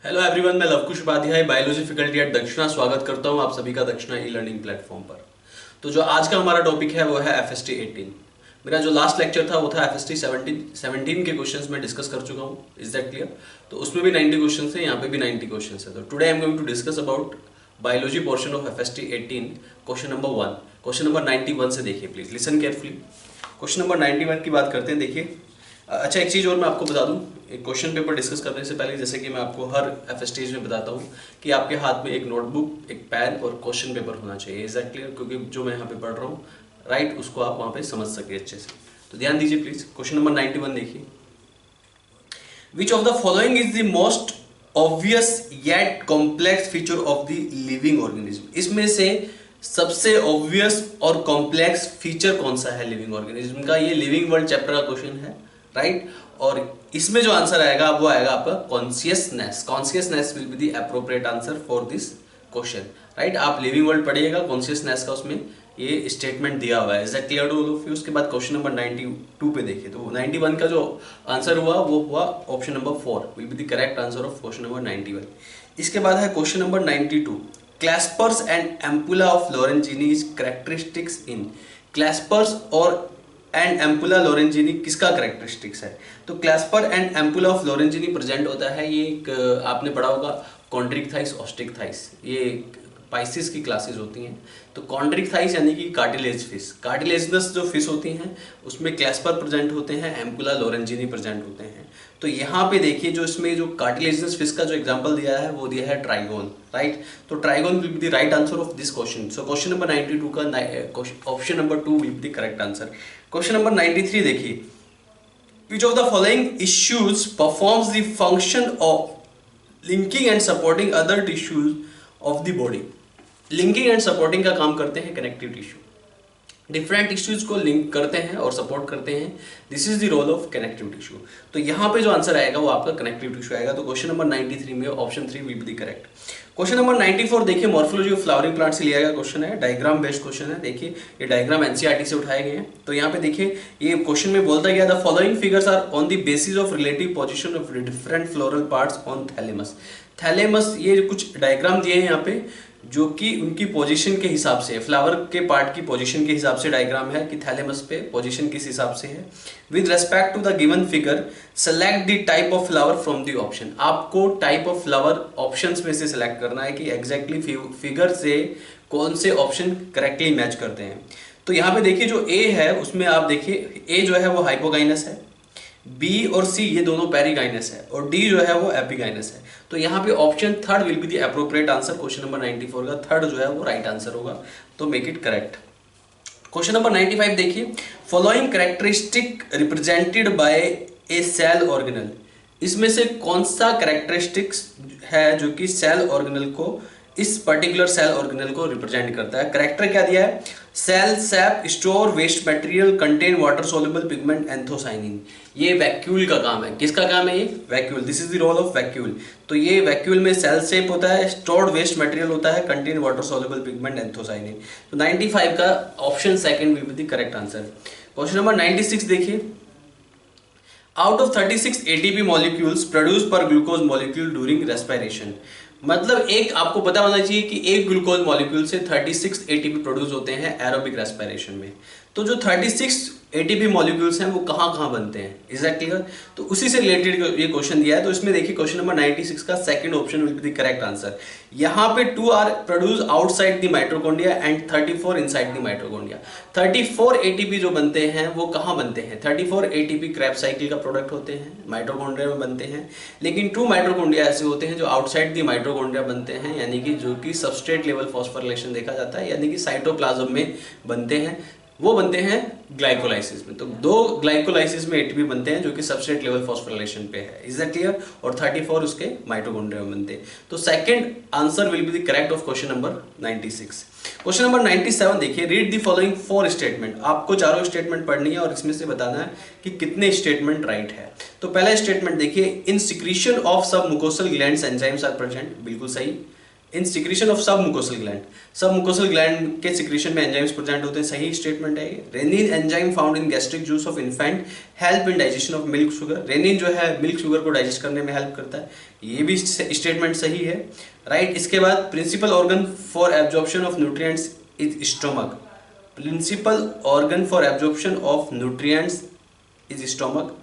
Hello everyone, मैं Lavkush Upadhyay biology faculty at Dakshina स्वागत करता हूं आप सभी का दक्षिणा ई लर्निंग प्लेटफॉर्म पर। तो जो आज का हमारा टॉपिक है वो है एफएसटी 18। मेरा जो लास्ट लेक्चर था वो था एफएसटी 17 के क्वेश्चंस मैं डिस्कस कर चुका हूं। Is that clear? तो उसमें भी 90 क्वेश्चंस है, यहाँ पे भी 90 क्वेश्चंस है। तो today I am going to discuss about biology portion of FST 18। Question number 1, question number 91 से देखिए, please listen carefully. Question number 91 की बात करते हैं। देखिए, अच्छा एक चीज़ और मैं आपको बता दूं, एक क्वेश्चन पेपर डिस्कस करने से पहले, जैसे कि मैं आपको हर एफ स्टेज में बताता हूं कि आपके हाथ में एक नोटबुक, एक पेन और क्वेश्चन पेपर होना चाहिए। Is that clear? क्योंकि जो मैं यहाँ पे पढ़ रहा हूँ राइट, उसको आप वहाँ पे समझ सके अच्छे से। तो ध्यान दीजिए प्लीज। क्वेश्चन नंबर 91 देखिए, which of the following is the most obvious yet complex feature of the living organism. इसमें से सबसे ऑब्वियस और कॉम्प्लेक्स फीचर कौन सा है लिविंग ऑर्गेनिज्म का? ये लिविंग वर्ल्ड चैप्टर का क्वेश्चन है, राइट। और इसमें जो आंसर आएगा वो आएगा आपका consciousness. Consciousness will be the appropriate answer for this question, right. आप लिविंग वर्ल्ड पढ़िएगा, कॉन्शियसनेस का उसमें ये स्टेटमेंट दिया हुआ है। Is that clear to all of you? उसके बाद क्वेश्चन नंबर 92 पे देखिए, तो 91 का जो आंसर हुआ वो हुआ option number 4 will be the correct answer of question number 91। इसके बाद है question number 92, claspers and ampulla of Lorenzini is characteristics in. Claspers और एंड एम्पुला लॉरेंजिनी किसका कैरेक्टरिस्टिक्स है? तो clasper and ampulla of Lorenzini present होता है, ये एक आपने पढ़ा होगा कॉन्ड्रिक थाइस, ऑस्टिक थाइस, ये पाइसिस की क्लासेस होती हैं। तो कॉन्ड्रिक थाइस यानी कि कार्टिलेज फिश, कार्टिलेजनस जो फिश होती हैं उसमें क्लैस्पर प्रेजेंट होते हैं, एम्पुला लॉरेंजिनी प्रेजेंट होते हैं। तो यहाँ पे देखिए, जो इसमें जो कार्टिलेजनस फिश का जो एग्जांपल दिया है वो दिया है ट्राइगोन, राइट। तो trigon will be the right answer of this question. So question number 92 का option number 2 will be the correct answer. Question number 93 देखिए, which of the following issues performs the function of linking and supporting other tissues of the body? Linking and supporting का काम करते हैं connective tissue, different tissues को link करते हैं और support करते हैं। This is the role of connective tissue. तो यहाँ पे जो आंसर आएगा वो आपका कनेक्टिव टिश्यू आएगा। तो क्वेश्चन नंबर 93 में option 3 will be the correct. Question number 94 देखिए, मॉर्फोलॉजी ऑफ फ्लावरिंग प्लांट से लिया गया क्वेश्चन है, डायग्राम बेस्ड क्वेश्चन है। देखिए ये डायग्राम एनसीईआरटी से उठाए गए हैं। तो यहाँ पे देखिए, ये क्वेश्चन में बोलता गया the following figures are on the basis of relative position of different floral parts on thalamus. Thalamus, ये कुछ डायग्राम दिए हैं यहाँ पे जो कि उनकी पोजीशन के हिसाब से, फ्लावर के पार्ट की पोजीशन के हिसाब से डायग्राम है कि थैलेमस पे पोजीशन किस हिसाब से है। With respect to the given figure select the type of flower from the option. आपको टाइप ऑफ फ्लावर ऑप्शंस में से सिलेक्ट करना है कि एग्जैक्टली फिगर से कौन से ऑप्शन करेक्टली मैच करते हैं। तो यहाँ पे देखिए, जो ए है उसमें आप देखिए, ए जो है वो हाइपोगाइनस है, बी और सी ये दोनों पेरिगाइनस है, और डी जो है वो एपिगाइनस है। तो यहाँ पे option third will be the appropriate answer. Question number 94 का थर्ड जो है वो राइट आंसर होगा, तो make it correct. Question number 95 देखिए, following characteristic represented by a cell organelle. इसमें से कौन सा कैरेक्टरिस्टिक्स है जो कि सेल ऑर्गेनल को, इस पर्टिकुलर सेल ऑर्गेनल को रिप्रेजेंट करता है? करेक्टर क्या दिया है? Cell sap store waste material contain water soluble pigment anthocyanin. ये वैक्यूल का काम है। किसका काम है ये? Vacuole. This is the role of vacuole. तो ये वैक्यूल में सेल सेप होता है, स्टोर्ड वेस्ट मटेरियल होता है, contain water soluble pigment anthocyanin. तो 95 का option second will be the correct answer. Question number 96 देखिए, out of 36 ATP molecules produce पर ग्लूकोज मॉलिक्यूल ड्यूरिंग रेस्पिरेशन। मतलब एक आपको पता होना चाहिए कि एक ग्लूकोज मॉलिक्यूल से 36 एटीपी प्रोड्यूस होते हैं एरोबिक रेस्पिरेशन में। तो जो 36 एटीपी मॉलिक्यूल्स हैं वो कहाँ कहाँ बनते हैं? Is that clear? तो उसी से रिलेटेड ये क्वेश्चन दिया है। तो इसमें देखिए, क्वेश्चन नंबर 96 का second option will be the correct answer. यहाँ पे 2 are produce outside the mitochondria and 34 inside the mitochondria. 34 ATP जो बनते हैं वो कहाँ बनते हैं? 34 एटीपी क्रेब्स साइकिल का प्रोडक्ट होते हैं, माइटोकॉन्ड्रिया में बनते हैं। लेकिन 2 माइटोकॉन्ड्रिया ऐसे होते हैं जो आउटसाइड द माइटोकॉन्ड्रिया बनते हैं, यानी कि जो कि सबस्ट्रेट लेवल फॉस्फोरिलेशन देखा जाता है, यानी कि साइटोप्लाज्म में बनते हैं। वो बनते हैं ग्लाइकोलाइसिस में। तो 2 ग्लाइकोलाइसिस में एटीपी बनते हैं जो कि सबस्ट्रेट लेवल फॉस्फोरिलेशन पे है। Is that clear? और 34 उसके माइटोकॉन्ड्रिया में बनते हैं। तो second answer will be the correct of question number 96। Question number 97 देखिए, रीड द फॉलोइंग 4 स्टेटमेंट। आपको चारों स्टेटमेंट पढ़नी है और इसमें से बताना है कि कितने स्टेटमेंट राइट है। तो पहला स्टेटमेंट देखिए, इन secretion of sub mucosal glands enzymes are present. बिल्कुल सही। In secretion of sub mucosal gland, sub mucosal gland के सिक्रीशन में एंजाइम्स प्रेजेंट होते हैं, सही स्टेटमेंट है ये। Rennin enzyme found in gastric juice of infant help in digestion of milk sugar, rennin जो है मिल्क शुगर को डाइजेस्ट करने में हेल्प करता है, ये भी स्टेटमेंट सही है, राइट। इसके बाद principal organ for absorption of nutrients is stomach, principal organ for absorption of nutrients is stomach,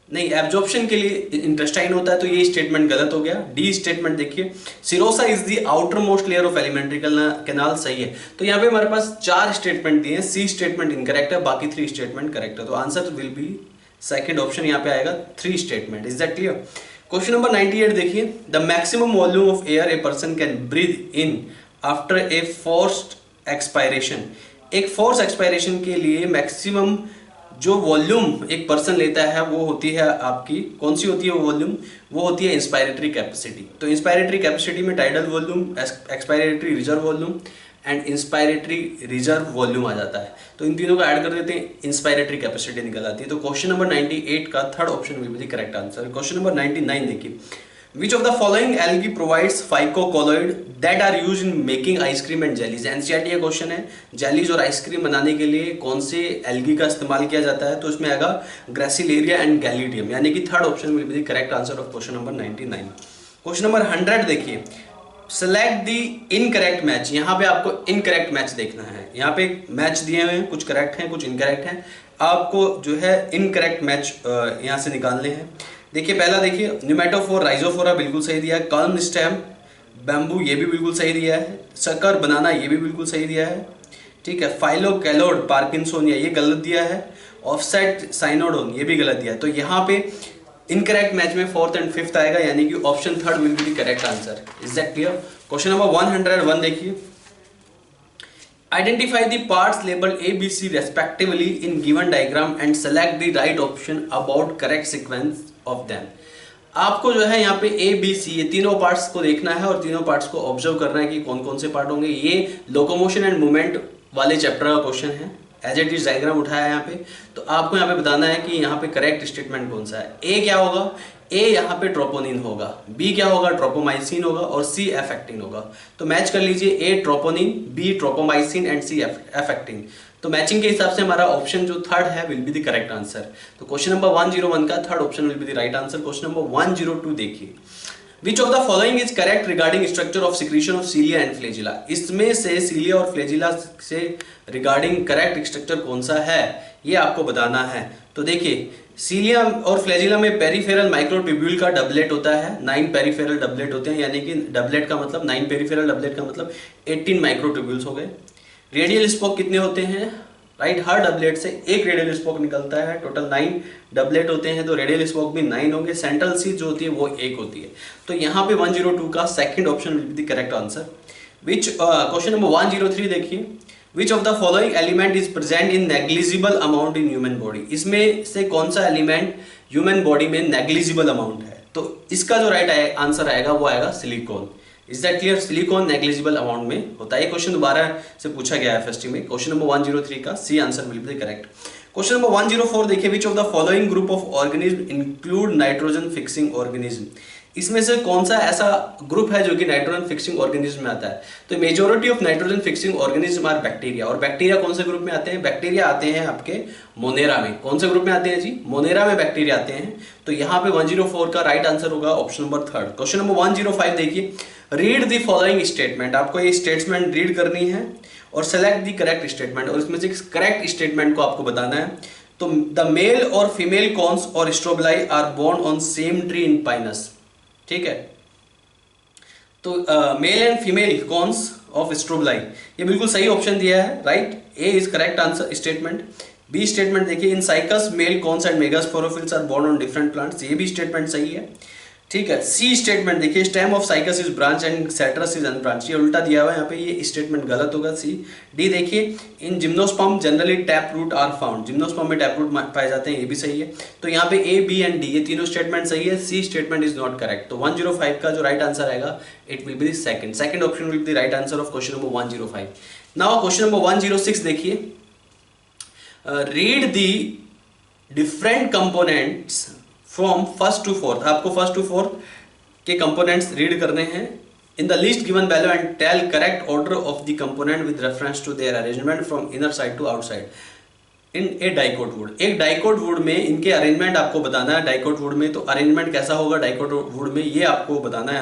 नहीं, एब्जॉर्प्शन के लिए इंटेस्टाइन होता है, तो ये स्टेटमेंट गलत हो गया। डी स्टेटमेंट देखिए, serosa is the outer most layer of alimentary canal, सही है। तो यहाँ पे हमारे पास 4 स्टेटमेंट दिए हैं, सी स्टेटमेंट इनकरेक्ट है, बाकी 3 स्टेटमेंट करेक्ट है, तो answer will be second option यहाँ पे आएगा, 3 statement. Is that clear? Question number 98 देखिए, the maximum volume of air a person can breathe in after a forced expiration, एक फोर्स एक्सपायरेशन के लिए मैक्सिमम जो वॉल्यूम एक पर्सन लेता है वो होती है आपकी, कौन सी होती है वो वॉल्यूम? वो होती है इंस्पायरेटरी कैपेसिटी। तो इंस्पायरेटरी कैपेसिटी में tidal volume, expiratory reserve volume and inspiratory reserve volume आ जाता है, तो इन तीनों को ऐड कर देते हैं, इंस्पायरेटरी कैपेसिटी निकल आती है। तो क्वेश्चन नंबर 98 का third option will be the correct answer. Question number 99 देखिए, Which of the following algae provides phycocolloid that are used in making ice cream and jellies? NCERT का क्वेश्चन है, jellies और ice cream बनाने के लिए कौन से एल्गी का इस्तेमाल किया जाता है? तो इसमें आएगा ग्रेसिलेरिया एंड गैलिडियम, यानी कि third option will be the correct answer of question number 99। Question number 100 देखिए, सेलेक्ट द इनकरेक्ट मैच, यहाँ पे आपको इनकरेक्ट मैच देखना है। यहाँ पे मैच दिए हुए हैं, कुछ करेक्ट हैं कुछ इनकरेक्ट हैं, आपको जो है इनकरेक्ट मैच यहाँ से निकालने हैं। देखिए पहला देखिए, न्यूमेटोफोर राइजोफोरा बिल्कुल सही दिया है, कल्म स्टेम बैम्बू ये भी बिल्कुल सही दिया है, सकर बनाना ये भी बिल्कुल सही दिया है, ठीक है। फाइलोकैलोड पार्किंसोनिया ये गलत दिया है, ऑफसेट साइनोडोन ये भी गलत दिया है। तो यहाँ पे इनकरेक्ट मैच में 4th एंड 5th आएगा, यानी कि option 3rd will be the correct answer. Is that clear? Question number 101 देखिए, identify the parts labeled A, B, C respectively in given diagram and select the right option about correct sequence of them। आपको जो है यहाँ पे A, B, C ये तीनों parts को देखना है और तीनों पार्ट्स को ऑब्जर्व करना है कि कौन कौन से पार्ट होंगे। ये लोकोमोशन एंड मूवमेंट वाले चैप्टर का क्वेश्चन है, एज इट इज डायग्राम उठाया है यहाँ पे। तो आपको यहाँ पे बताना है कि यहाँ पे करेक्ट स्टेटमेंट कौन सा है। ए क्या होगा? ए यहाँ पे ट्रोपोनिन होगा, बी क्या होगा? ट्रोपोमाइसिन होगा, और सी एफेक्टिन होगा। तो मैच कर लीजिए, ए troponin, B ट्रोपोमाइसिन and C F-actin. तो मैचिंग के हिसाब से हमारा ऑप्शन जो 3rd है will be the correct answer. तो क्वेश्चन नंबर 101 का 3rd option will be the right answer. Question number 102 देखिए, Which of the following is correct regarding structure of secretion of cilia and flagella? इसमें से cilia और flagella से regarding correct structure कौन सा है ये आपको बताना है। तो देखिए cilia और flagella में पेरिफेरल माइक्रोट्यूब्यूल का डबलेट होता है, 9 पेरिफेरल डबलेट होते हैं, यानी कि डबलेट का मतलब 9 पेरिफेरल डबलेट का मतलब 18 माइक्रोट्यूब्यूल्स हो गए। रेडियल स्पोक कितने होते हैं? राइट, हर डबलेट से एक रेडियल स्पोक निकलता है, टोटल 9 डबलेट होते हैं, तो रेडियल स्पोक भी 9 होंगे। सेंट्रल सी जो होती है वो 1 होती है। तो यहाँ पे 102 का second option will be the correct answer. Which question number 103 देखिए, which of the following element is present in negligible amount in human body? इसमें से कौन सा एलिमेंट ह्यूमन बॉडी में नेग्लिजिबल अमाउंट है? तो इसका जो राइट आंसर आएगा वो आएगा silicon. Is that clear? Silicon negligible amount में होता है। ये क्वेश्चन दोबारा से पूछा गया है एफएसटी में। क्वेश्चन नंबर 103 का C answer will be the correct. Question number 104 देखिए, which of the following group of organism include nitrogen fixing organism? इसमें से कौन सा ऐसा ग्रुप है जो कि नाइट्रोजन फिक्सिंग ऑर्गेनिज्म में आता है? तो majority of nitrogen fixing organism are bacteria. और बैक्टीरिया कौन से ग्रुप में आते हैं? बैक्टीरिया आते हैं आपके मोनेरा में। कौन से ग्रुप में आते हैं जी? मोनेरा में बैक्टीरिया आते हैं। तो यहाँ पे 104 का राइट आंसर होगा option number 3rd। Question number 105 देखिए, रीड द फॉलोइंग स्टेटमेंट। आपको ये स्टेटमेंट रीड करनी है और सेलेक्ट द करेक्ट स्टेटमेंट, और इसमें से करेक्ट स्टेटमेंट को आपको बताना है। तो द मेल और फीमेल कॉन्स और strobili are borne on same tree in Pinus, ठीक है। तो male and female cones of strobili ये बिल्कुल सही ऑप्शन दिया है, right. A is correct answer statement. B statement देखिए, in Cycas male cones and megasporophylls are borne on different plants, ये भी स्टेटमेंट सही है, ठीक है। सी स्टेटमेंट देखिए, stem of Cycas is branch and citrus is unbranch, ये उल्टा दिया हुआ है यहाँ पे, ये स्टेटमेंट गलत होगा सी। डी देखिए, in gymnosperm generally tap root are found, gymnosperm में टैप रूट पाए जाते हैं, ये भी सही है। तो यहाँ पे ए, बी एंड डी ये तीनों स्टेटमेंट सही है, C statement is not correct. तो 105 का जो राइट आंसर आएगा it will be the second option will be the right answer of question number 105। Now question number 106 देखिए, read the different components from first to fourth. आपको first to fourth के components read करने हैं in the list given below and tell correct order of the component with reference to their arrangement from inner side to outside in a dicot wood। एक dicot would में इनके arrangement आपको बताना है। Dicot would में तो arrangement कैसा होगा डाइकोट वुड में, ये आपको बताना है।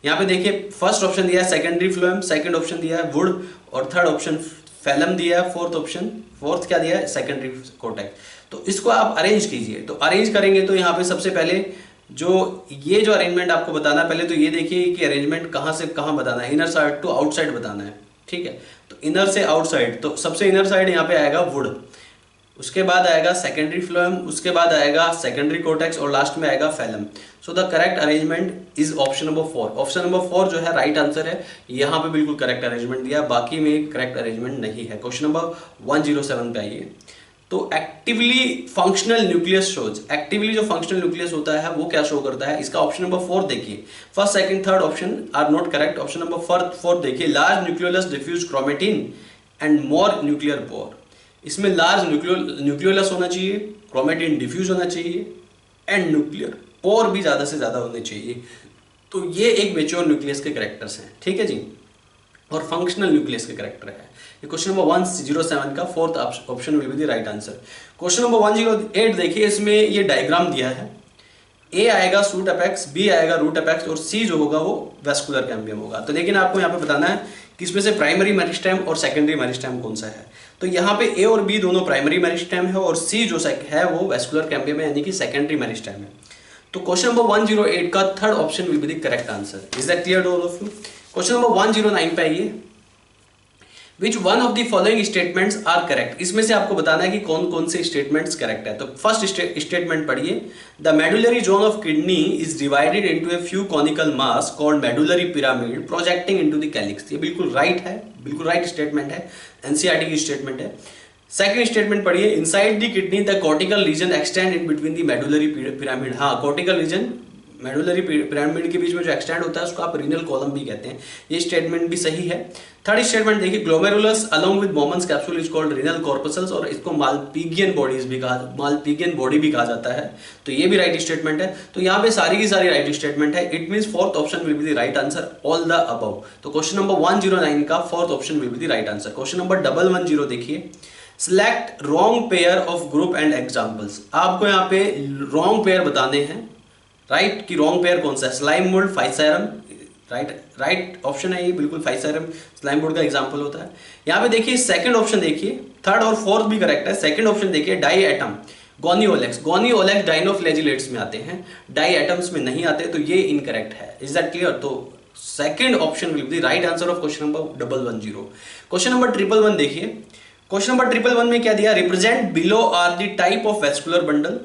यहाँ पे देखिए फर्स्ट ऑप्शन दिया है सेकेंडरी फ्लोएम, सेकंड ऑप्शन दिया है वुड, और थर्ड ऑप्शन फैलम दिया है, फोर्थ क्या दिया है सेकेंडरी कोटेक्स। तो इसको आप अरेंज कीजिए। तो अरेंज करेंगे तो यहाँ पे सबसे पहले जो अरेंजमेंट आपको बताना है, पहले तो ये देखिए कि अरेंजमेंट कहाँ से कहाँ बताना है, इनर साइड टू आउटसाइड बताना है, ठीक है। तो इनर से आउटसाइड, तो सबसे इनर साइड यहाँ पे आएगा वुड, उसके बाद आएगा सेकेंडरी फ्लोएम, उसके बाद आएगा सेकेंडरी कोटेक्स और लास्ट में आएगा phellum. So the correct arrangement is option number 4। Option number 4 जो है राइट आंसर है। यहाँ पे बिल्कुल करेक्ट अरेंजमेंट दिया, बाकी में करेक्ट अरेंजमेंट नहीं है। क्वेश्चन नंबर 107 पे आइए। तो actively functional nucleus shows, actively जो फंक्शनल न्यूक्लियस होता है वो क्या शो करता है, इसका ऑप्शन नंबर 4 देखिए। First second third option are not correct. Option number 4 देखिए, large nucleolus diffuse chromatin and more nuclear pore. इसमें लार्ज न्यूक्लियोलस होना चाहिए, क्रोमेटिन डिफ्यूज होना चाहिए एंड न्यूक्लियर पोर भी ज्यादा से ज्यादा होने चाहिए। तो ये एक मेच्योर न्यूक्लियस के कैरेक्टर्स हैं, ठीक है जी, और फंक्शनल न्यूक्लियस के कैरेक्टर है। ये क्वेश्चन नंबर 107 का fourth option will be the right answer. Question number 108 देखिए, इसमें ये डायग्राम दिया है। ए आएगा सूट अपेक्स, बी आएगा रूट अपेक्स और सी जो होगा वो वेस्कुलर कैम्बियम होगा। तो लेकिन आपको यहाँ पे बताना है कि इसमें से प्राइमरी मेरिस्टेम और सेकेंडरी मेरिस्टेम कौन सा है। तो यहाँ पे ए और बी दोनों प्राइमरी मेरिस्टेम है और सी जो है वो वेस्कुलर कैम्बियम है, यानी कि सेकेंडरी मेरिस्टेम है। तो क्वेश्चन नंबर 108 का third option will be the correct answer. Is that clear to all of you? Question number 109 पे आइए। Which one of the following statements are correct? इसमें से आपको बताना है कि कौन कौन से स्टेटमेंट्स करेक्ट है। तो फर्स्ट स्टेटमेंट पढ़िए, the medullary zone of kidney is divided into a few conical mass called medullary pyramid projecting into the calyx. ये बिल्कुल राइट है, बिल्कुल राइट स्टेटमेंट है, एनसीईआरटी की स्टेटमेंट है। सेकंड स्टेटमेंट पढ़िए, inside the kidney the cortical region extend in between the medullary pyramid. हाँ, cortical region medullary pyramid के बीच में जो एक्सटेंड होता है उसको आप रीनल कॉलम भी कहते हैं। ये स्टेटमेंट भी सही है। थर्ड स्टेटमेंट देखिए, glomerulus along with Bowman's capsule is called renal corpuscles, और इसको मालपीगियन बॉडी भी कहा जाता है। तो ये भी राइट स्टेटमेंट है। तो यहाँ पे सारी की सारी राइट स्टेटमेंट है। It means fourth option will be the right answer, all the above. तो क्वेश्चन नंबर 109 का fourth option will be the right answer. Question number 110 देखिए, select wrong pair of group and examples. आपको यहाँ पे wrong pair बताने हैं, right कि wrong pair कौन सा है, स्लाइम मोल्ड फाइसेरम, राइट ऑप्शन है ये, बिल्कुल फाइसेरम स्लाइम मोल्ड का एग्जांपल होता है। यहाँ पे देखिए सेकंड ऑप्शन देखिए, थर्ड और फोर्थ भी करेक्ट है। सेकंड ऑप्शन देखिए, डाई एटम गोनियोलेक्स डाइनोफ्लैजिलेट्स में आते हैं, डाई एटम्स में नहीं आते, तो ये इनकरेक्ट है। Is that clear? तो second option will be the right answer of question number 110। Question number 111 देखिए। क्वेश्चन नंबर 111 में क्या दिया, represent below are the type of vascular bundle,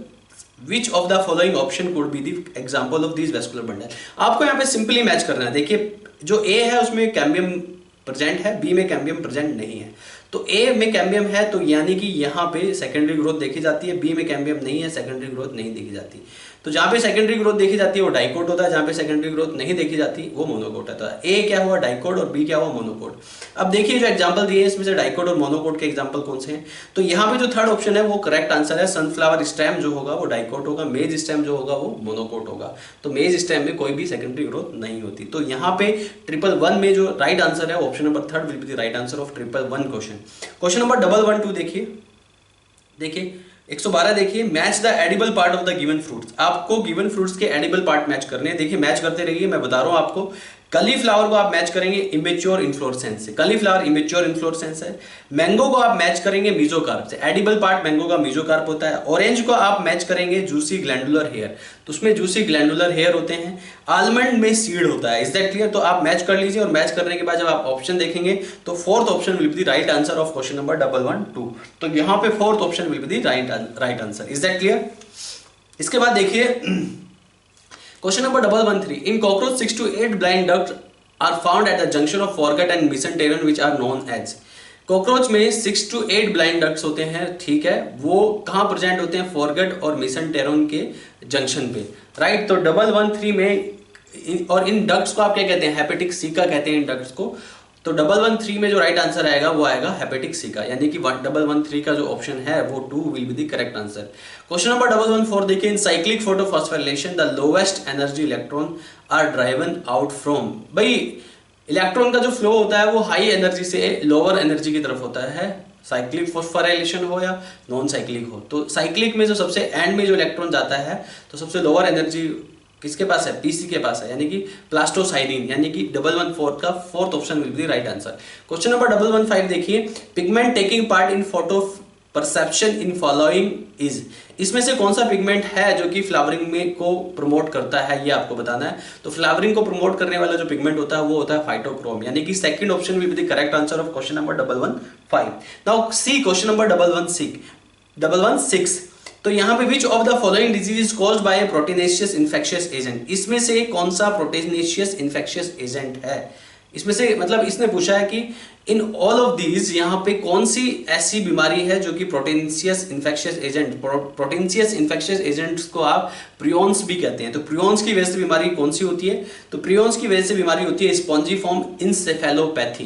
Which of the following option could be the example of these vascular bundle? आपको यहाँ पे simply match करना है। देखिए जो A है उसमें कैम्बियम प्रेजेंट है, B में कैम्बियम प्रेजेंट नहीं है। तो A में कैम्बियम है तो यानी कि यहाँ पे सेकेंडरी ग्रोथ देखी जाती है, B में कैम्बियम नहीं है, सेकेंडरी ग्रोथ नहीं देखी जाती। तो जहाँ पे सेकेंडरी ग्रोथ देखी जाती है वो डाइकोट होता है, जहाँ पे सेकेंडरी ग्रोथ नहीं देखी जाती वो मोनोकोट है। तो A क्या हुआ डाइकोट और B क्या हुआ मोनोकोट। अब देखिए जो एग्जांपल दिए इसमें से डाइकोट और मोनोकोट के एग्जांपल कौन से हैं। तो यहाँ पे जो थर्ड ऑप्शन है वो करेक्ट आंसर है। सनफ्लावर स्टेम जो होगा वो डाइकोट होगा, मेज स्टेम जो होगा वो मोनोकोट होगा। तो मेज स्टेम में कोई भी सेकेंडरी ग्रोथ नहीं होती। तो यहाँ पे 111 में जो राइट आंसर है option number third will be the right answer of 111 question. Question number 112 देखिए 112 देखिए, match the edible part of the given fruits. आपको गिवन फ्रूट्स के एडिबल पार्ट मैच करने हैं। देखिए मैच करते रहिए, मैं बता रहा हूं आपको। कलीफ्लावर को आप मैच करेंगे इमेच्योर इन्फ्लोरेसेंस से, कलीफ्लावर इमेच्योर इन्फ्लोरेसेंस है। मैंगो को आप मैच करेंगे मीजोकार्प से, एडिबल पार्ट मैंगो का मीजोकार्प होता है। ऑरेंज को आप मैच करेंगे जूसी ग्लैंडुलर हेयर, तो उसमें जूसी ग्लैंडुलर हेयर होते हैं। आलमंड में सीड होता है। Is that clear? तो आप मैच कर लीजिए और मैच करने के बाद जब आप ऑप्शन देखेंगे तो fourth option will be the right answer of question number 112। तो यहाँ पे fourth option will be the right answer. Is that clear? इसके बाद देखिए question number 113, in cockroach 6 to 8 blind duct are found at the junction of foregut and mesenterion which are known as। Cockroach में 6 to 8 blind ducts होते हैं, ठीक है। वो कहाँ प्रेजेंट होते हैं? फोरगट और मेसेंटेरियन के जंक्शन पे, राइट। तो 113 में और इन डक्ट्स को आप क्या कहते हैं? हेपेटिक सीका कहते हैं इन डक्ट्स को। तो 113 में जो राइट आंसर आएगा वो आएगा हेपेटिक सीका, यानी कि 113 का जो ऑप्शन है वो 2 will be the correct answer. Question number 114 देखिए, in cyclic photophosphorylation the lowest energy electron are driven out from, भाई इलेक्ट्रॉन का जो फ्लो होता है वो हाई एनर्जी से लोअर एनर्जी की तरफ होता है, साइक्लिक फॉस्फोराइलेशन हो या नॉन साइक्लिक हो। तो साइक्लिक में जो सबसे एंड में जो इलेक्ट्रॉन जाता है तो सबसे लोअर एनर्जी किसके पास है, पीसी के पास है, यानी कि प्लास्टोसाइरीन, यानी कि 114 का fourth option will be the right answer. Question number 115 देखिए, pigment taking part in photo perception in following is, इसमें से कौन सा पिगमेंट है जो कि फ्लावरिंग में को प्रमोट करता है, ये आपको बताना है। तो फ्लावरिंग को प्रमोट करने वाला जो पिगमेंट होता है वो होता है फाइटोक्रोम, यानी कि second option will be the correct answer of question number 115। Now see question number 116। तो यहाँ पे विच of the following disease is caused by A proteinaceous infectious agent, इसमें से कौन सा प्रोटीनेशियस इन्फेक्शियस एजेंट है, इसमें से मतलब इसने पूछा है कि इन ऑल ऑफ दीज यहाँ पे कौन सी ऐसी बीमारी है जो कि proteinaceous infectious agent, proteinaceous infectious agents को आप प्रियॉन्स भी कहते हैं। तो प्रियॉन्स की वजह से बीमारी कौन सी होती है, तो प्रियॉन्स की वजह से बीमारी होती है स्पॉन्जीफॉर्म इंसेफेलोपैथी।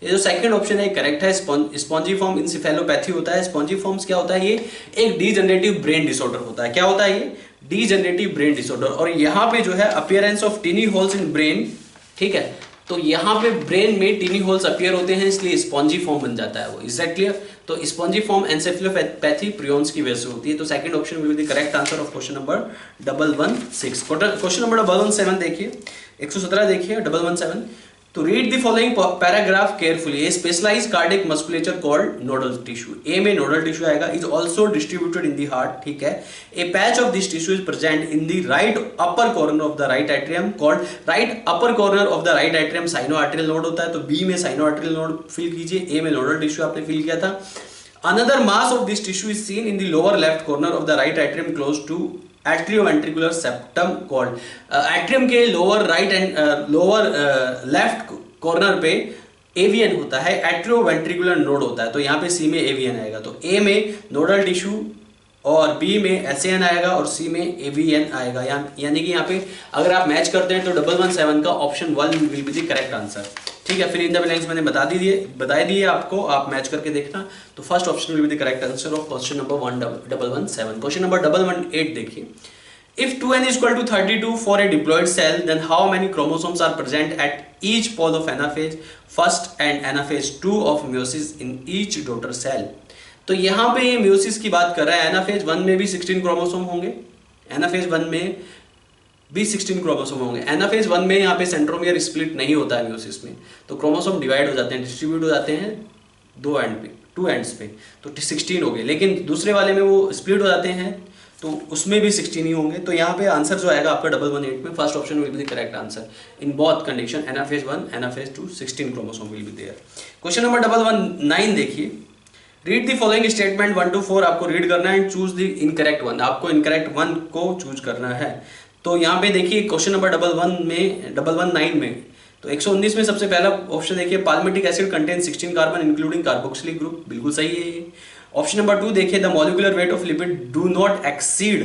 ये जो सेकंड ऑप्शन है करेक्ट है, स्पॉन्जीफॉर्म इंसेफेलोपैथी होता है। स्पॉन्जीफॉर्म्स क्या होता है, ये एक डीजनरेटिव ब्रेन डिसऑर्डर होता है। क्या होता है ये, डीजनरेटिव ब्रेन डिसऑर्डर। और यहाँ पे जो है appearance of टिनी holes in brain, ठीक है, तो यहाँ पे ब्रेन में टिनी होल्स अपीयर होते हैं, इसलिए स्पॉन्जीफॉर्म बन जाता है वो। Is that clear? तो स्पॉन्जीफॉर्म एन्सेफेलोपैथी प्रियॉन्स की वजह से होती है। तो second option will be the correct answer of question number 116। Question number 117 देखिए, 117 देखिए 117। तो read the following paragraph carefully. A specialised cardiac musculature called nodal tissue, A में नोडल टिश्यू आएगा, is also distributed in the heart, ठीक है। A patch of this tissue is present in the right upper corner of the right atrium called, right upper corner of the right atrium sino arterial node होता है। तो B में cyano arterial node fill कीजिए, ए में nodal tissue आपने fill किया था। Another mass of this tissue is seen in the lower left corner of the right atrium close to atrioventricular septum called, atrium के lower right and lower left corner पे AVN होता है, atrioventricular node होता है। तो यहाँ पे सी में एवीएन आएगा। तो ए में नोडल टिश्यू और बी में एसएन आएगा और सी में एवीएन आएगा। यानी कि यहाँ पे अगर आप मैच करते हैं तो 117 का option 1 will be the correct answer, ठीक है। फिर इन द ब्लैंक्स मैंने बता दिए आपको, आप मैच करके देखना। तो first option will be the correct answer of question number 117। Question number 118 देखिए, if 2n is equal to 32 for a diploid cell, then how many chromosomes are present at each pole of anaphase first and anaphase 2 of meiosis in each daughter cell? तो यहाँ पे ये meiosis की बात कर रहा है। एनाफेज 1 में भी 16 क्रोमोसोम होंगे, एनाफेज 1 में भी 16 क्रोमोसोम होंगे। एनाफेज 1 में यहाँ पे सेंट्रोमियर स्प्लिट नहीं होता है meiosis में, तो क्रोमोसोम डिवाइड हो जाते हैं, डिस्ट्रीब्यूट हो जाते हैं टू एंड्स पे, तो 16 हो गए। लेकिन दूसरे वाले में वो स्प्लिट हो जाते हैं तो उसमें भी 16 ही होंगे। तो यहाँ पे आंसर जो आएगा आपका 118 में, first option will be the correct answer in both condition, anaphase 1 anaphase 2 16 chromosome will be there. Question number 119 देखिए, read the following statement 1 to 4 आपको रीड करना है and choose the incorrect one, आपको इनकरेक्ट वन को choose करना है। तो यहाँ पे देखिए क्वेश्चन नंबर 119 में तो 119 में सबसे पहला ऑप्शन देखिए, palmitic acid contain 16 carbon including carboxylic group, बिल्कुल सही है ये। ऑप्शन नंबर 2 देखिए, the molecular weight of lipid do not exceed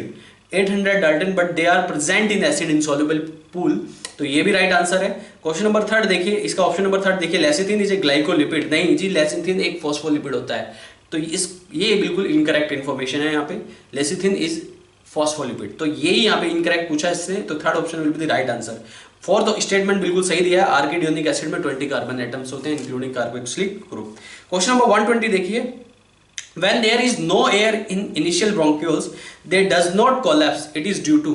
800 dalton but they are present in acid insoluble pool, तो ये भी राइट आंसर है। क्वेश्चन नंबर 3 देखिए, इसका ऑप्शन नंबर 3 देखिए, लेसिथिन इज ए ग्लाइकोलिपिड, नहीं जी, लेसिथिन एक फॉस्फोलिपिड होता है। तो ये बिल्कुल इनकरेक्ट इन्फॉर्मेशन है यहाँ पे, लेसिथिन इज फॉस्फोलिपिड, तो यही यहाँ पे इनकरेक्ट पूछा इससे। तो third option will be the right answer. Fourth statement बिल्कुल सही दिया है, आर्किडियोनिक एसिड में 20 कार्बन एटम्स होते हैं including carboxylic group. Question number 120 देखिए, when there is no air in initial bronchioles they does not collapse, it is due to,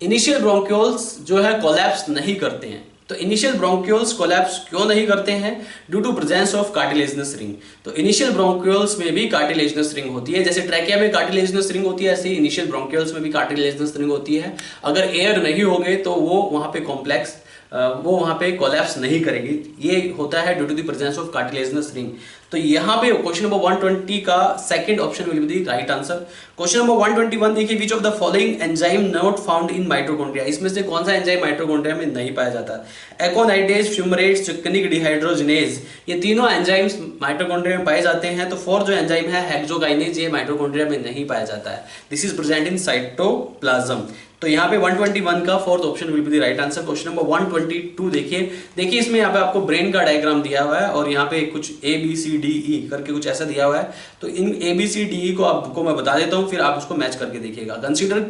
initial bronchioles जो है collapse नहीं करते हैं। तो initial bronchioles collapse क्यों नहीं करते हैं? due to presence of cartilaginous ring। तो initial bronchioles में भी cartilaginous ring होती है, जैसे ट्रैकिया में cartilaginous ring होती है, ऐसे ही initial bronchioles में भी cartilaginous ring होती है। अगर air नहीं होंगे तो वो वहाँ पे complex वो वहाँ पे कोलैप्स नहीं करेगी, ये होता है due to the presence of cartilaginous ring. तो यहाँ पे क्वेश्चन नंबर 120 का second option will be the right answer. Question number 121 देखिए, which of the following enzyme not found in mitochondria, इसमें से कौन सा एंजाइम माइटोकॉन्ड्रिया में नहीं पाया जाता? एकोनाइडेज, फ्यूमरेट, चिकनिक डिहाइड्रोजिनेज, ये तीनों एंजाइम्स माइटोकॉन्ड्रिया में पाए जाते हैं। तो फोर्थ जो एंजाइम है हेक्सोकाइनेज, ये माइटोकॉन्ड्रिया में नहीं पाया जाता है, this is present in cytoplasm. तो यहाँ पे 121 का fourth option will be the right answer. Question number 122 देखिए इसमें यहाँ पे आपको ब्रेन का डायग्राम दिया हुआ है और यहाँ पे कुछ ABCDE करके कुछ ऐसा दिया हुआ है। तो इन ABCDE को आपको मैं बता देता हूँ, फिर आप उसको मैच करके देखिएगा। कंसीडर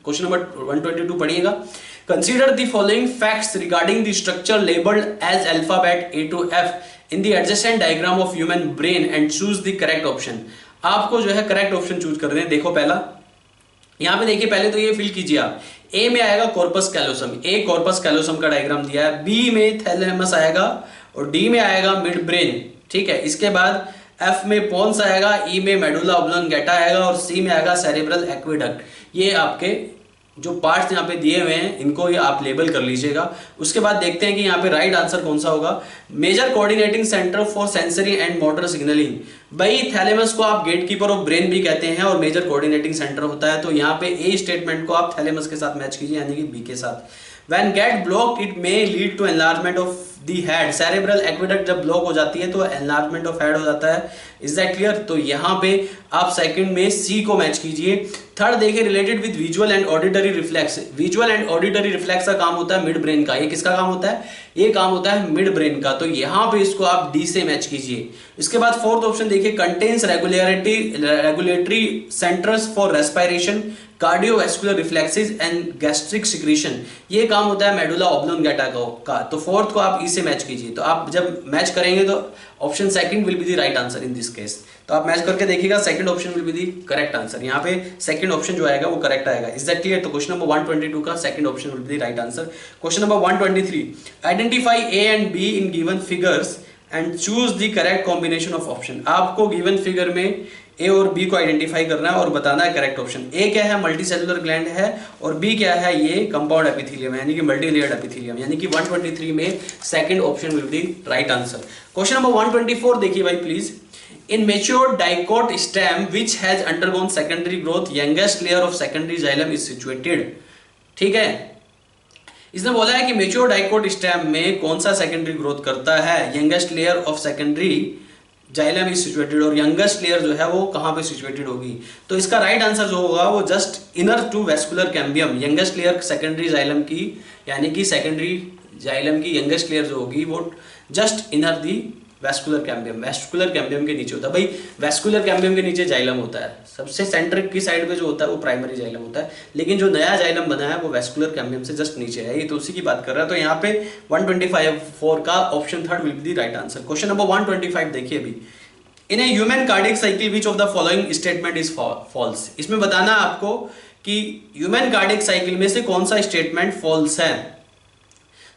क्वेश्चन नंबर 122 पढ़िएगा। Consider the following facts regarding the structure labelled as alphabet A to F in the adjacent diagram of human brain and choose the correct option. आपको जो है करेक्ट ऑप्शन चूज करने हैं। देखो पहला यहां पे देखिए, पहले तो ये फिल कीजिए आप। ए में आएगा कॉर्पस कैलोसम, ए कॉर्पस कैलोसम का डायग्राम दिया है। बी में थैलेमस आएगा और डी में आएगा मिड ब्रेन, ठीक है। इसके बाद एफ में पोन्स आएगा, ई में मेडुला ऑब्लोंगेटा आएगा और सी में आएगा सेरेब्रल एक्वेडक्ट। ये आपके जो पार्ट्स यहाँ पे दिए हुए हैं इनको ये आप लेबल कर लीजिएगा। उसके बाद देखते हैं कि यहाँ पे राइट आंसर कौन सा होगा। Major coordinating centre for sensory and motor signalling, भाई थैलेमस को आप गेटकीपर ऑफ ब्रेन भी कहते हैं और मेजर कोऑर्डिनेटिंग सेंटर होता है। तो यहाँ पे ए स्टेटमेंट को आप थैलेमस के साथ मैच कीजिए, यानी कि बी के साथ। When get blocked, it may lead to enlargement of the head. Cerebral aqueduct जब ब्लॉक हो जाती है तो enlargement of head हो जाता है। Is that clear? तो यहाँ पे आप सेकंड में सी को मैच कीजिए। थर्ड देखिए, related with visual and auditory reflex. Visual and auditory reflex का काम होता है मिड ब्रेन का। ये किसका काम होता है? ये काम होता है मिड ब्रेन का। तो यहाँ पे इसको आप डी से मैच कीजिए। इसके बाद फोर्थ ऑप्शन देखिए, contains regulatory centres for respiration, cardiovascular reflexes and gastric secretion. ये काम होता है मेडुला ऑब्लोंगेटा का। तो फोर्थ को आप ई से मैच कीजिए। तो आप जब मैच करेंगे तो option second will be the right answer in this case. तो आप मैच करके देखिएगा, second option will be the correct answer. यहाँ पे सेकंड ऑप्शन जो आएगा वो करेक्ट आएगा। Is that clear? तो क्वेश्चन नंबर 122 का second option will be the right answer. Question number 123, identify A and be in given figures and choose the correct combination of option. आपको given figure में ए और B को identify करना है और बताना है करेक्ट ऑप्शन। ए क्या है? मल्टीसेलुलर ग्लैंड है और बी क्या है? ये कंपाउंड एपिथेलियम है, यानी कि मल्टी लेयर्ड एपिथेलियम। यानी कि 123 में second option will be right answer. Question number 124 देखिए भाई please. In mature dicot stem which has undergone secondary growth, youngest layer of secondary xylem is situated. ठीक है, इसने बोला है कि मैच्योर डाइकोट स्टेम में कौन सा सेकेंडरी ग्रोथ करता है? Youngest layer of secondary xylem is situated. और यंगेस्ट लेयर जो है वो कहां पे सिचुएटेड होगी? तो इसका राइट आंसर जो होगा वो just inner to vascular cambium. Youngest layer secondary xylem की, यानी कि सेकेंडरी जाइलम की यंगेस्ट लेयर जो होगी वो just inner the vascular cambium, vascular cambium के नीचे होता है। भाई वेस्कुलर कैम्बियम के नीचे जाइलम होता है, सबसे सेंटर की साइड पे जो होता है वो प्राइमरी जाइलम होता है, लेकिन जो नया जाइलम बना है वो वेस्कुलर कैम्बियम से जस्ट नीचे है। ये तो उसी की बात कर रहा है। तो यहाँ पे 125 का option third will be the right answer. Question number 125 देखिए अभी। In a human cardiac cycle which of the following statement is false. इसमें बताना आपको कि ह्यूमन कार्डियक साइकिल में से कौन सा स्टेटमेंट फॉल्स है।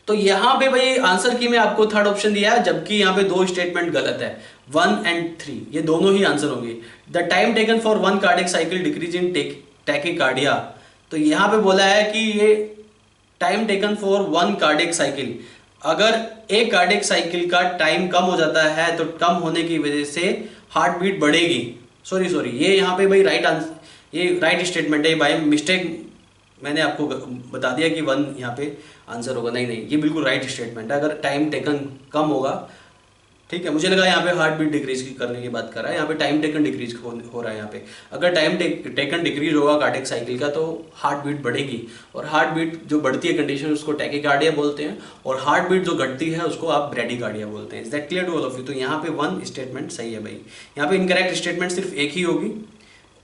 तो यहां पे भाई आंसर की में आपको थर्ड ऑप्शन दिया है, जबकि यहां पे दो स्टेटमेंट गलत है, 1 एंड 3, ये दोनों ही आंसर होंगे। The time taken for one cardiac cycle decrease in tachycardia. तो यहां पे बोला है कि ये time taken for one cardiac cycle, अगर एक कार्डियक साइकिल का टाइम कम हो जाता है तो कम होने की वजह से हार्ट बीट बढ़ेगी। सॉरी ये यहाँ पे भाई राइट आंसर, ये राइट स्टेटमेंट है, बाय मिस्टेक मैंने आपको बता दिया कि 1 यहाँ पे आंसर होगा। नहीं, ये बिल्कुल राइट स्टेटमेंट है। अगर टाइम टेकन कम होगा, ठीक है, मुझे लगा यहाँ पे हार्ट बीट डिक्रीज करने की बात कर रहा है, यहाँ पे टाइम टेकन डिक्रीज हो रहा है। यहाँ पे अगर टाइम टेकन डिक्रीज होगा कार्डियक साइकिल का तो हार्ट बीट बढ़ेगी, और हार्ट बीट जो बढ़ती है कंडीशन उसको टैकीकार्डिया बोलते हैं, और हार्ट बीट जो घटती है उसको आप ब्रेडिकार्डिया बोलते हैं। Is that clear to all of you? तो यहाँ पे 1 स्टेटमेंट सही है भाई। यहाँ पे इनकरेक्ट स्टेटमेंट सिर्फ एक ही होगी।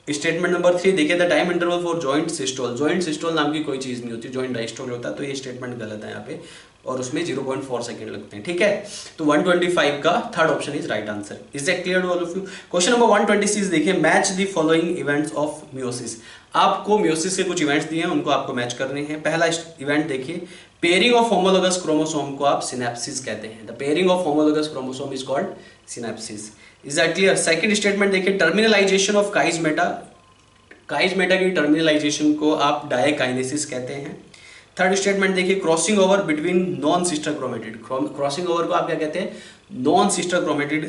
स्टेटमेंट नंबर 3 देखिए, the time interval for joint systole. Joint systole नाम की कोई चीज नहीं होती, जॉइंट डायस्टोल होता है। तो ये स्टेटमेंट गलत है यहाँ पे, और उसमें 0.4 सेकंड लगते हैं। ठीक है, तो 125 का third option is right answer. Is that clear to all of you? Question number 126 देखिए, match the following events of meiosis. आपको मियोसिस के कुछ इवेंट्स दिए हैं, उनको आपको मैच करने हैं। पहला इवेंट देखिए, पेयरिंग ऑफ होमोलोगस क्रोमोसोम को आप सिनेप्सिस कहते हैं। The pairing of homologous chromosome is called synapses. Is that clear? Second statement देखिए, टर्मिनलाइजेशन ऑफ काइजमेटा। काइजमेटा की टर्मिनलाइजेशन को आप डायकाइनेसिस कहते हैं। थर्ड स्टेटमेंट देखिए, crossing over between non sister chromatid. Crossing over को आप क्या कहते हैं? नॉन सिस्टर क्रोमेटिड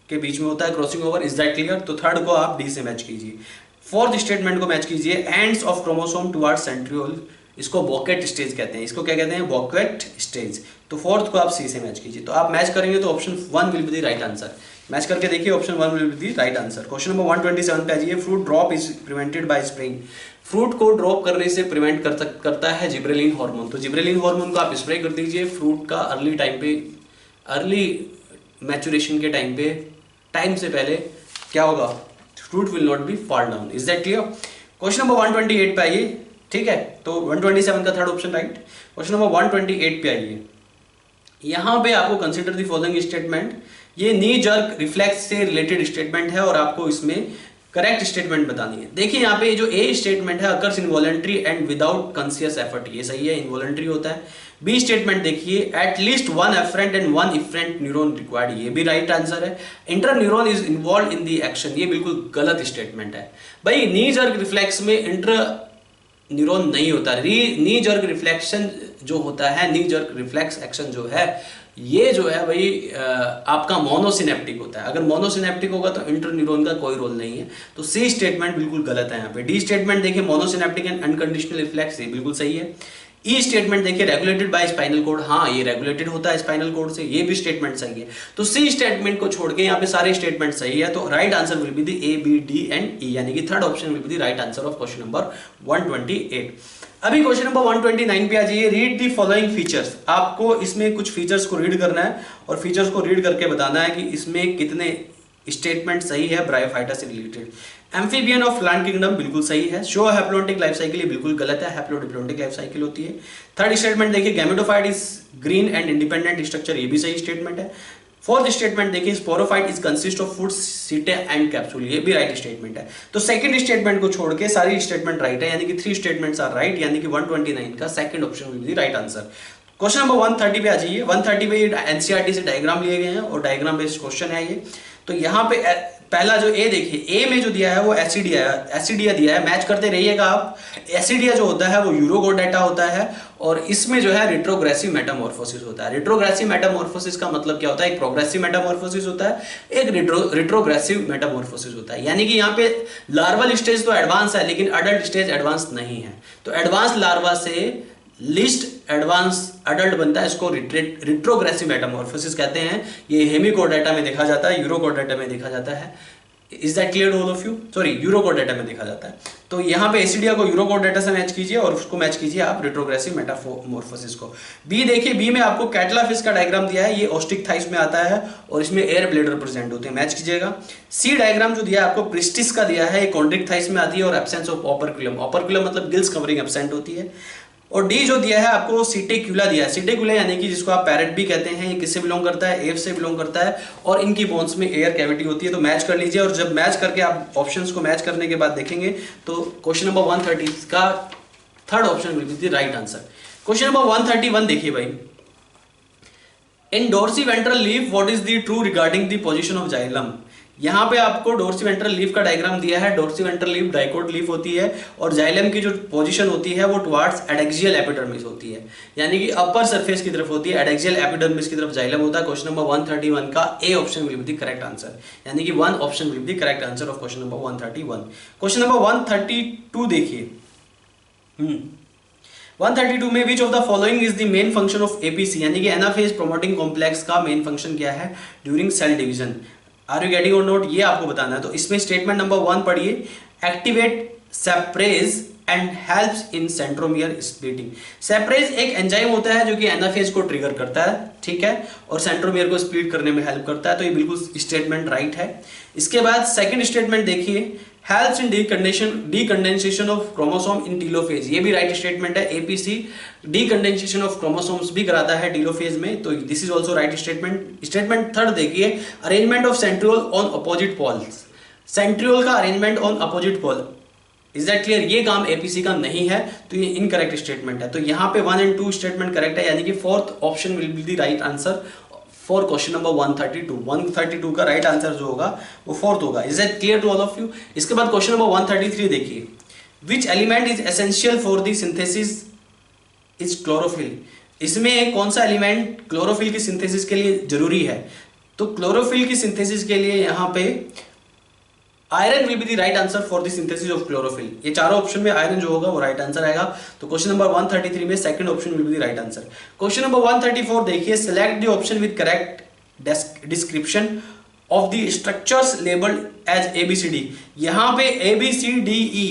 के बीच में होता है crossing over. Is that clear? तो थर्ड को आप डी से मैच कीजिए। फोर्थ स्टेटमेंट को मैच कीजिए, ends of chromosome towards centriole. इसको बॉकेट स्टेज कहते हैं। इसको क्या कहते हैं? Bouquet stage. तो फोर्थ को आप सी से मैच कीजिए। तो आप मैच करेंगे तो option 1 will be the right answer. Match करके देखिए, option 1 will be the right answer. Question number 127 पे आइए, fruit drop is prevented by spraying. Fruit को ड्रॉप करने से प्रिवेंट करता है जिब्रेलिन हार्मोन। तो जिब्रेलिन हार्मोन को आप स्प्रे कर दीजिए फ्रूट का अर्ली टाइम पे, अर्ली मैचुरेशन के टाइम पे, टाइम से पहले क्या होगा? Fruit will not be fall down. Is that clear? Question number 128 पे आइए, ठीक है, तो 127 का third option right. Question number 128 पे आइए। यहाँ पे आपको कंसिडर द फॉलोइंग स्टेटमेंट, ये नी जर्क रिफ्लेक्स से रिलेटेड स्टेटमेंट है और आपको इसमें करेक्ट स्टेटमेंट बतानी है। देखिए यहाँ पे जो ए स्टेटमेंट है, occurs involuntary and without conscious effort, ये सही है, इनवॉलंटरी होता है। बी स्टेटमेंट देखिए, at least one afferent and one efferent neuron required, ये भी राइट आंसर है। Inter neuron is involve in the action, ये बिल्कुल गलत स्टेटमेंट है। भाई नी जर्क रिफ्लेक्स में इंटर न्यूरॉन नहीं होता। नी जर्क रिफ्लेक्शन जो होता है, नी जर्क रिफ्लेक्स एक्शन जो है, ये जो है भाई आपका मोनोसिनेप्टिक होता है। अगर मोनोसिनेप्टिक होगा तो इंटर न्यूरॉन का कोई रोल नहीं है, तो सी स्टेटमेंट बिल्कुल गलत है यहाँ पे। डी स्टेटमेंट देखिए, मोनोसिनेप्टिक एंड अनकंडीशनल रिफ्लेक्स, ये बिल्कुल सही है। ई स्टेटमेंट देखिए, रेगुलेटेड बाय स्पाइनल कोड, हाँ ये रेगुलेटेड होता है स्पाइनल कोड से, ये भी स्टेटमेंट सही है। तो सी स्टेटमेंट को छोड़ के यहाँ पे सारे स्टेटमेंट सही है, तो right answer will be the A B D and E, यानी कि third option will be the right answer of question number 128। अभी क्वेश्चन नंबर 129 पे आ जाइए। रीड दी फॉलोइंग फीचर्स, आपको इसमें कुछ फीचर्स को रीड करना है और फीचर्स को रीड करके बताना है कि इसमें कितने स्टेटमेंट सही है ब्रायोफाइटा से related. Amphibian of plant kingdom बिल्कुल सही है। शो हैप्लोडिप्लोइडिक लाइफ साइकिल, ये बिल्कुल गलत है, हैप्लोडिप्लोइडिक लाइफ साइकिल होती है। थर्ड स्टेटमेंट देखिए, gametophyte is green and independent structure, ये भी सही स्टेटमेंट है। फोर्थ स्टेटमेंट देखिए, sporophyte is consist of food सीटे एंड कैप्सूल, ये भी राइट स्टेटमेंट है। तो सेकंड स्टेटमेंट को छोड़ के सारी स्टेटमेंट राइट है, यानी कि 3 स्टेटमेंट्स आर राइट, यानी कि 129 का second option will be the right answer. Question number 130 पे आ जाइए। 130 पे एनसीईआरटी से डायग्राम लिए गए हैं और डायग्राम बेस्ड क्वेश्चन है ये। तो यहाँ पे पहला जो ए देखिए, ए में जो दिया है वो एसिडिया दिया है, मैच करते रहिएगा आप। एसिडिया जो होता है वो यूरोगोडेटा होता है और इसमें जो है रिट्रोग्रेसिव मेटामॉर्फोसिस होता है। रिट्रोग्रेसिव मेटामॉर्फोसिस का मतलब क्या होता है? एक प्रोग्रेसिव मेटामॉर्फोसिस होता है, एक रिट्रोग्रेसिव मेटामॉर्फोसिस होता है। यानी कि यहाँ पे लार्वल स्टेज तो एडवांस है लेकिन अडल्ट स्टेज एडवांस नहीं है। तो एडवांस लार्वा से लिस्ट एडवांस अडल्ट बनता है, इसको रिट्रोग्रेसिव मेटामॉर्फोसिस कहते हैं। ये हेमिकोडेटा में देखा जाता है, यूरोकोडेटा में देखा जाता है। Is that clear all of you? Sorry, Urochordata में देखा जाता है। तो यहाँ पे एसिडिया को यूरोकोडेटा से मैच कीजिए और उसको मैच कीजिए आप रिट्रोग्रेसिव मेटामॉर्फोसिस को। बी देखिए, बी में आपको कैटलाफिश का डायग्राम दिया है, ये ऑस्टिक थाइस में आता है और इसमें एयर ब्लेडर प्रेजेंट होते हैं, मैच कीजिएगा। सी डायग्राम जो दिया है आपको प्रिस्टिस का दिया है, कॉन्ड्रिक थाइस में आती है और एब्सेंस ऑफ ओपरक्युलम, ओपरक्युलम मतलब गिल्स कवरिंग एब्सेंट होती है। और डी जो दिया है आपको सिटेक्युला दिया है, सिटेक्युला यानी कि जिसको आप पैरेट भी कहते हैं, ये किससे बिलोंग करता है? एव से बिलोंग करता है और इनकी बोन्स में एयर कैविटी होती है। तो मैच कर लीजिए और जब मैच करके आप ऑप्शंस को मैच करने के बाद देखेंगे तो क्वेश्चन नंबर 130 का third option will be the right answer. Question number 131 देखिए भाई, in dorsiventral leaf what is the true regarding the position of xylem. यहाँ पे आपको डोर्सीवेंट्रल लीफ का डायग्राम दिया है। डोर्सीवेंट्रल लीफ डाइकोट लीफ होती है और जाइलम की जो पोजीशन होती है वो टुवार्ड्स एडेक्सियल एपिडर्मिस होती है, यानी कि अपर सरफेस की तरफ होती है, एडेक्सियल एपिडर्मिस की तरफ जाइलम होता है। क्वेश्चन नंबर 131 का A option will be the correct answer, यानी कि 1 option will be the correct answer of question number 131। Question number 132 देखिए, 132 में which of the following is the main function of APC, यानी कि anaphase promoting complex का main function क्या है during cell division. Are you getting और not? ये आपको बताना है। तो इसमें स्टेटमेंट नंबर 1 पढ़िए, activate separase and helps in centromere splitting. Separase एक एंजाइम होता है जो कि एनाफेज को ट्रिगर करता है, ठीक है, और सेंट्रोमियर को स्प्लिट करने में हेल्प करता है। तो ये बिल्कुल स्टेटमेंट राइट है। इसके बाद सेकंड स्टेटमेंट देखिए, helps in decondensation of chromosome in telophase, ये भी राइट स्टेटमेंट है। एपीसी डीकंडेंसेशन ऑफ क्रोमोसोम्स भी कराता है टीलोफेज में, तो this is also right statement. Statement third देखिए, arrangement of centriole on opposite poles, centriole का arrangement on opposite pole, is that clear? ये काम एपीसी का नहीं है, तो ये इनकरेक्ट स्टेटमेंट है। तो यहाँ पे 1 and 2 स्टेटमेंट करेक्ट है, यानी कि fourth option will be the right answer for question number 132। 132 का राइट आंसर जो होगा वो फोर्थ होगा। Is that clear to all of you? इसके बाद क्वेश्चन नंबर 133 देखिए, which element is essential for the synthesis is chlorophyll. इसमें कौन सा एलिमेंट क्लोरोफिल की सिंथेसिस के लिए जरूरी है? तो क्लोरोफिल की सिंथेसिस के लिए यहाँ पे iron will be the right answer for the synthesis of chlorophyll. ये चारों ऑप्शन में आयरन जो होगा वो राइट आंसर आएगा। तो क्वेश्चन नंबर 133 में second option will be the right answer. Question number 134 देखिए, select the option with correct description of the structures labelled as ABCD। यहाँ पे ABCDE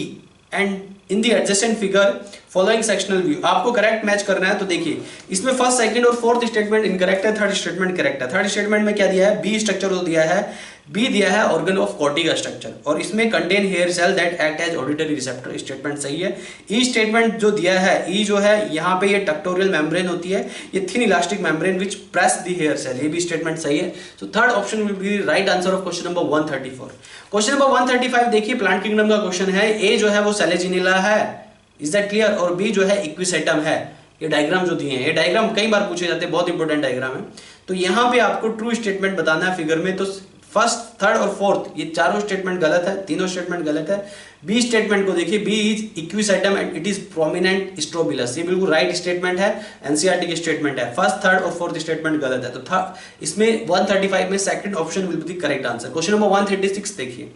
and in the adjacent figure following sectional view, आपको correct match करना है। तो देखिए इसमें first, second और फोर्थ स्टेटमेंट इनकरेक्ट है, थर्ड स्टेटमेंट करेक्ट है। थर्ड स्टेटमेंट में क्या दिया है, बी स्ट्रक्चर तो दिया है, बी दिया है ऑर्गन ऑफ कॉटी का स्ट्रक्चर, और इसमें contain hair cell that act as auditory receptor, statement सही है। ई स्टेटमेंट जो दिया है, ई जो है यहाँ पे ये टक्टोरियल मेम्ब्रेन होती है, ये thin elastic membrane which press the hair cell, ये भी स्टेटमेंट सही है। So third option will be right answer of question number 134। Question number 135 देखिए, प्लांट किंगडम का क्वेश्चन है। ए जो है वो सेलेजिनिला है, इज दैट क्लियर, और बी जो है इक्विसेटम है। ये डायग्राम जो दिए हैं, ये डायग्राम कई बार पूछे जाते हैं, बहुत इंपॉर्टेंट डायग्राम है। तो यहाँ पे आपको ट्रू स्टेटमेंट बताना है फिगर में। तो फर्स्ट, थर्ड और फोर्थ ये चारों स्टेटमेंट गलत है, तीनों स्टेटमेंट गलत है। बी स्टेटमेंट को देखिए, B is equisetum and it is prominent strobilus, ये बिल्कुल राइट स्टेटमेंट है, एनसीईआरटी की स्टेटमेंट है। फर्स्ट, थर्ड और फोर्थ स्टेटमेंट गलत है। तो था इसमें 135 में second option will be the correct answer. Question number 136 देखिए,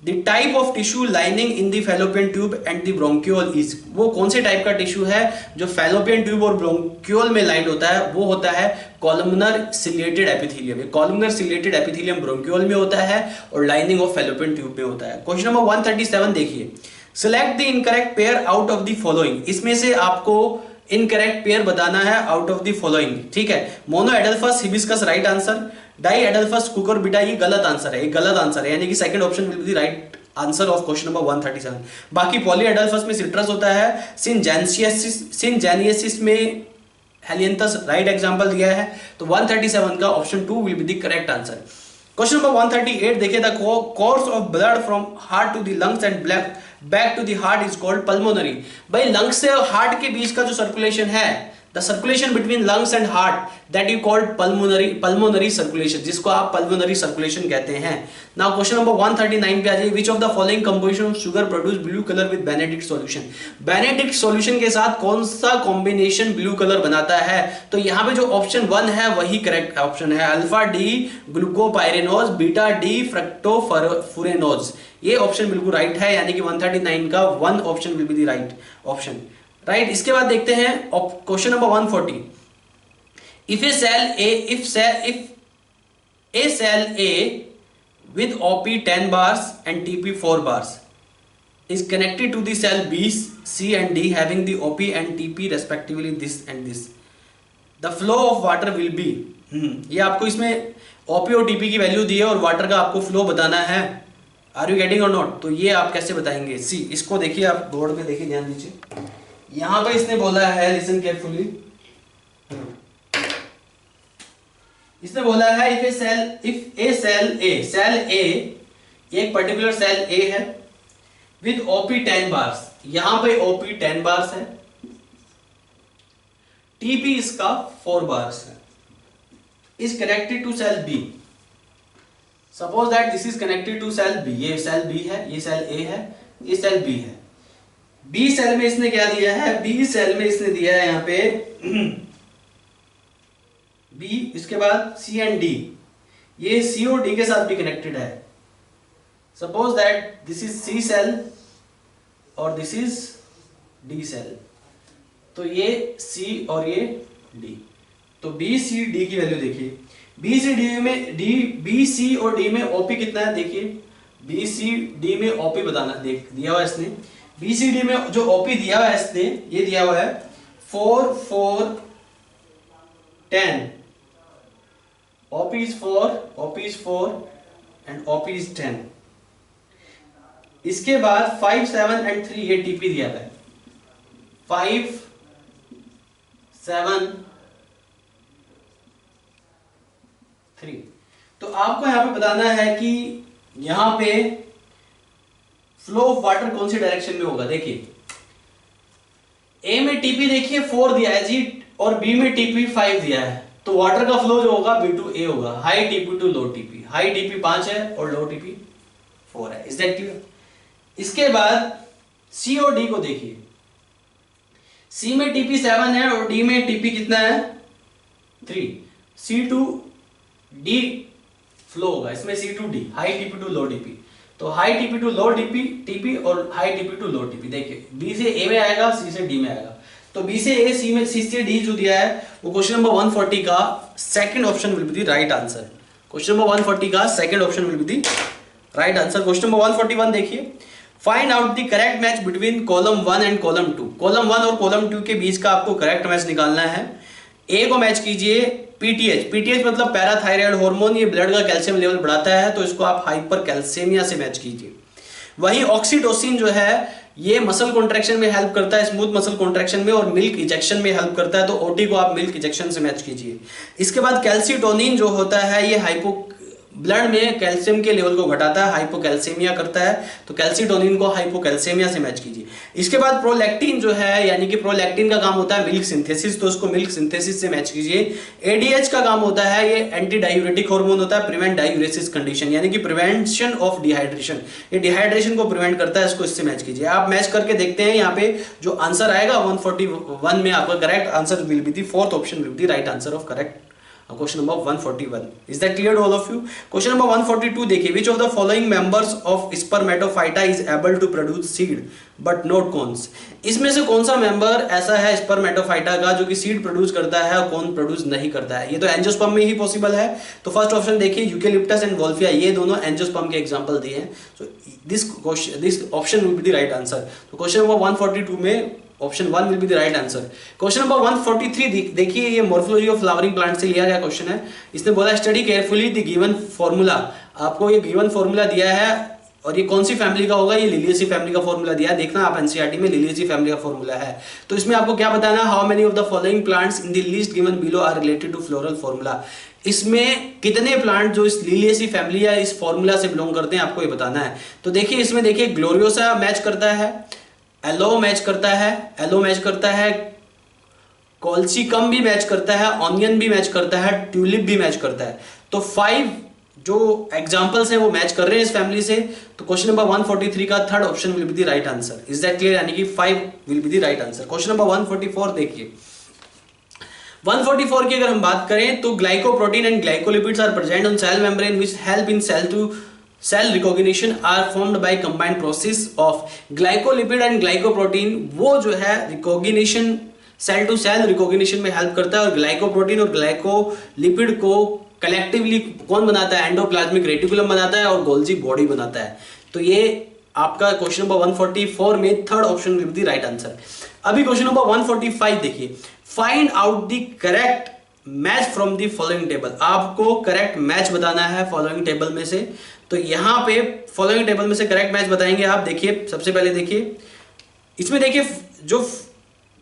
The type of tissue lining in the fallopian tube and the bronchiole is, वो कौन से टाइप का टिश्यू है जो फैलोपियन ट्यूब और ब्रोंकियोल में लाइंड होता है, वो होता है columnar ciliated epithelium. Columnar ciliated epithelium bronchiole में होता है और लाइनिंग ऑफ फैलोपियन ट्यूब में होता है। क्वेश्चन नंबर 137 देखिए, select the incorrect pair out of the following, इसमें से आपको इनकरेक्ट पेयर बताना है आउट ऑफ द फॉलोइंग, ठीक है। Monadelphous hibiscus right answer, diadelphous cucurbita ये गलत आंसर है, ये गलत आंसर है, यानी कि second option will be the right answer of question number 137। बाकी पॉली एडल्फस में सिट्रस होता है, सिनजेनियसिस में हेलियंथस राइट एग्जांपल दिया है। तो 137 का option 2 will be the correct answer. Question number 138 देखिए, the course of blood from heart to the lungs and back to the heart is called pulmonary. भाई लंग्स से हार्ट के बीच का जो सर्कुलेशन है, the circulation between lungs and heart, that you called pulmonary circulation, जिसको आप pulmonary circulation कहते हैं। नाउ क्वेश्चन नंबर 139 पे आ जाइए, विच of the following composition of sugar produce blue colour with Benedict solution. Benedict solution के साथ कौन सा कॉम्बिनेशन ब्लू कलर बनाता है? तो यहाँ पे जो ऑप्शन 1 है वही करेक्ट ऑप्शन है, alpha D glucopyranose, beta D fructofuranose, ये ऑप्शन बिल्कुल राइट है, यानी कि 139 का 1 option will be the right option, right. इसके बाद देखते हैं question number 140, if a cell A with OP 10 bars and TP 4 bars is connected to the cell B, C and D having the OP and TP respectively this and this. The flow of water will be, ये आपको इसमें OP और TP की value दी है और water का आपको flow बताना है। आर यू गेटिंग और नॉट? तो ये आप कैसे बताएंगे? सी, इसको देखिए, आप बोर्ड पे देखिए, ध्यान दीजिए, यहां पे इसने बोला है, लिसन केयरफुली, इसने बोला है इफ ए सेल ए, एक पर्टिकुलर सेल ए है विद ओपी 10 बार्स, यहां पे ओपी 10 बार्स है, टीपी इसका 4 बार्स है, is connected to cell B. Suppose that this is connected to cell B, ये सेल बी है, ये सेल ए है, ये सेल बी है। बी सेल में इसने क्या दिया है? बी सेल में इसने दिया है यहां पे बी, इसके बाद सी एंड डी, ये सी और डी के साथ भी कनेक्टेड है। Suppose that this is C cell और दिस इज डी सेल, तो ये सी और ये डी, तो बी सी डी की वैल्यू देखिए, बी सी डी में बी सी और डी में ओपी कितना है? देखिए बी सी डी में ओपी बताना, देख दिया हुआ है इसने, बी सी डी में जो ओपी दिया हुआ है इसने, ये दिया हुआ है 4 4 10, OP is 4 and OP is 10। इसके बाद 5 7 and 3 ये TP दिया है, 5 7 3। तो आपको यहां पे बताना है कि यहां पे फ्लो ऑफ वाटर कौन सी डायरेक्शन में होगा। देखिए ए में टीपी देखिए 4 दिया है जी, और बी में टीपी 5 दिया है, तो वाटर का फ्लो जो होगा बी टू ए होगा, high TP to low TP, high TP 5 है और लो टीपी 4 है। Is that clear? इसके बाद सी और डी को देखिए, सी में टीपी 7 है और डी में टीपी कितना है? 3। सी टू डी फ्लो होगा इसमें, C to D, high TP to low TP, तो high TP to low TP और high TP to low TP. देखिए बी से ए में आएगा, सी से डी में आएगा, तो बी से ए, सी में सी से डी जो दिया है वो क्वेश्चन नंबर 140 का second option will be the right answer. Question number 140 का second option will be the right answer. Question number 141 देखिए, find out the correct match between column 1 and column 2। Column 1 और column 2 के बीच का आपको correct match निकालना है। ए को मैच कीजिए पीटीएच, पीटीएच मतलब पैराथायराइड हार्मोन, ये ब्लड का कैल्शियम लेवल बढ़ाता है, तो इसको आप हाइपर कैल्सियमिया से मैच कीजिए। वहीं ऑक्सीटोसिन जो है ये मसल कॉन्ट्रैक्शन में हेल्प करता है, स्मूथ मसल कॉन्ट्रैक्शन में, और मिल्क इजेक्शन में हेल्प करता है, तो ओटी को आप मिल्क इजेक्शन से मैच कीजिए। इसके बाद कैल्सीटोनिन जो होता है ये ब्लड में कैल्शियम के लेवल को घटाता है, हाइपोकैल्सीमिया करता है, तो कैल्सीटोनिन को हाइपोकैल्सीमिया से मैच कीजिए। इसके बाद प्रोलैक्टिन जो है, यानी कि प्रोलैक्टिन का काम होता है मिल्क सिंथेसिस, तो उसको मिल्क सिंथेसिस से मैच कीजिए। एडीएच का काम होता है, ये एंटी डायूरेटिक हार्मोन होता है, प्रिवेंट डायूरेसिस कंडीशन, यानी कि प्रिवेंशन ऑफ डिहाइड्रेशन, ये डिहाइड्रेशन को प्रिवेंट करता है, इसको इससे मैच कीजिए। आप मैच करके देखते हैं, यहाँ पे जो आंसर आएगा 141 में आपका correct answer will be the fourth option will be the right answer of correct question number 141। Is that clear all of you? Question number 142 देखिए, which of the following members of spermatophyta is able to produce seed but not corns. इसमें से कौन सा member ऐसा है Spermatophyta का जो कि सीड प्रोड्यूस करता है और कॉर्न प्रोड्यूस नहीं करता है? ये तो एंजियोस्पर्म में ही पॉसिबल है। तो फर्स्ट ऑप्शन देखिए, यूकेलिप्टस एंड वोल्फिया, ये दोनों एंजियोस्पर्म के एग्जांपल दिए हैं, so this option will be the right answer. तो क्वेश्चन नंबर 142 में option 1 will be the right answer. Question number 143 देखिए, ये मॉर्फोलॉजी ऑफ फ्लावरिंग प्लांट से लिया गया क्वेश्चन है। इसने बोला study carefully the given formula, आपको ये गिवन फॉर्मूला दिया है और ये कौन सी फैमिली का होगा, ये लिलियेसी फैमिली का फॉर्मूला दिया है। देखना आप एनसीईआरटी में लिलियेसी फैमिली का फॉर्मूला है। तो इसमें आपको क्या बताना, how many of the following plants in the list given below are related to floral formula. इसमें कितने प्लांट जो इस लिलियेसी फैमिली या इस फॉर्मूला से बिलोंग करते हैं आपको ये बताना है। तो देखिए इसमें देखिए ग्लोरियोसा मैच करता है, एलो मैच करता है, एलो मैच करता है, कॉल्सिकम भी मैच करता है, ऑनियन भी मैच करता है, ट्यूलिप भी मैच करता है। तो 5 जो एग्जांपल्स हैं वो मैच कर रहे हैं इस फैमिली से। तो क्वेश्चन नंबर 143 का third option will be the right answer. Is that clear? यानी कि 5 will be the right answer. Question number 144 देखिए, 144 की अगर हम बात करें तो glycoprotein and glycolipids are present on cell membrane which help in cell recognition are formed by combined process of glycolipid and glycoprotein. वो जो है recognition, cell to cell recognition में हेल्प करता है, और ग्लाइकोप्रोटीन और ग्लाइकोलिपिड को कलेक्टिवली कौन बनाता है, एंडोप्लाज्मिक रेटिकुलम बनाता है और गोल्जी बॉडी बनाता है। तो ये आपका क्वेश्चन नंबर 144 में third option will be the right answer. अभी क्वेश्चन नंबर 145 देखिए, find out the correct match from the following table. आपको करेक्ट मैच बताना है फॉलोइंग टेबल में से। तो यहां पे फॉलोइंग टेबल में से करेक्ट मैच बताएंगे आप। देखिए सबसे पहले देखिए, इसमें देखिए जो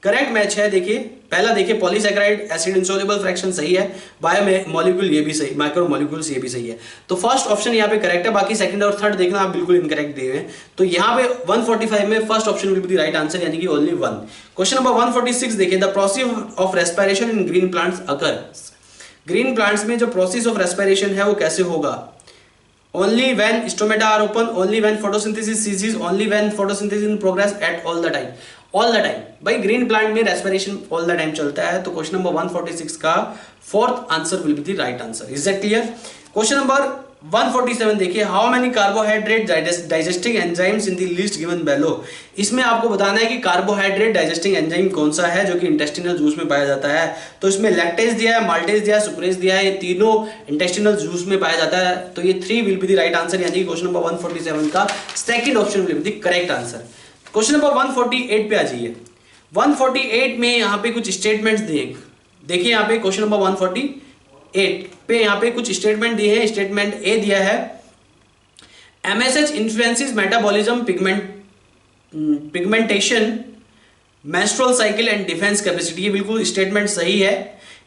करेक्ट मैच है, देखिए पहला देखिए पॉलीसैकेराइड एसिड इंसॉल्युबल फ्रैक्शन सही है, बायोमोलिक्यूल ये भी सही, माइक्रोमोलिक्यूल्स ये भी सही है। तो फर्स्ट ऑप्शन यहाँ पे करेक्ट है, बाकी सेकंड और थर्ड देखना आप बिल्कुल इनकरेक्ट दिए हैं। तो यहाँ पे 145 में first option will be the right answer, यानी कि ओनली 1। क्वेश्चन नंबर 146 देखिए, the process of respiration in green plants occur. Green plants में जो प्रोसेस ऑफ रेस्पिरेशन है वो कैसे होगा? Only when stomata are open, only when photosynthesis ceases, only when photosynthesis in progress, at all the time, all the time। भाई green plant में respiration all the time चलता है। तो क्वेश्चन नंबर 146 का fourth answer will be the right answer. Is that clear? Question number 147 देखिए, how many carbohydrate digesting enzymes in the list given below. इसमें आपको बताना है कि कार्बोहाइड्रेट डाइजेस्टिंग एंजाइम कौन सा है जो कि इंटेस्टिनल जूस में पाया जाता है। तो इसमें लैक्टेज दिया है, माल्टेज दिया है, सुक्रेज दिया है, ये तीनों इंटेस्टिनल जूस में पाया जाता है। तो ये 3 will be the right answer, यानी कि क्वेश्चन नंबर 147 का second option will be the correct answer. Question number 148 पे आ जाइए। 148 में यहाँ पे कुछ स्टेटमेंट्स दिए, देखिए यहाँ पे क्वेश्चन नंबर 148 पे यहाँ पे कुछ स्टेटमेंट दिए हैं। स्टेटमेंट ए दिया है, MSH influences metabolism, pigmentation, menstrual cycle and defence capacity. ये बिल्कुल स्टेटमेंट सही है।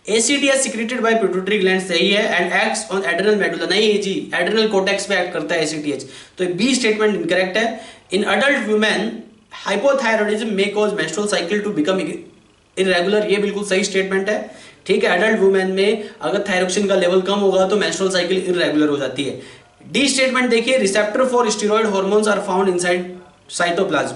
ACTH secreted by pituitary gland सही है, and acts on adrenal medulla, नहीं है जी, एड्रेनल कोर्टेक्स पे एक्ट करता है ACTH। तो बी स्टेटमेंट इनकरेक्ट है। In adult women hypothyroidism may cause menstrual cycle to become irregular, ये बिल्कुल सही स्टेटमेंट है। ठीक है, एडल्ट वुमेन में अगर थायरोक्सिन का लेवल कम होगा तो मेंस्ट्रुअल साइकिल इरेगुलर हो जाती है। डी स्टेटमेंट देखिए, receptor for steroid hormones are found inside cytoplasm.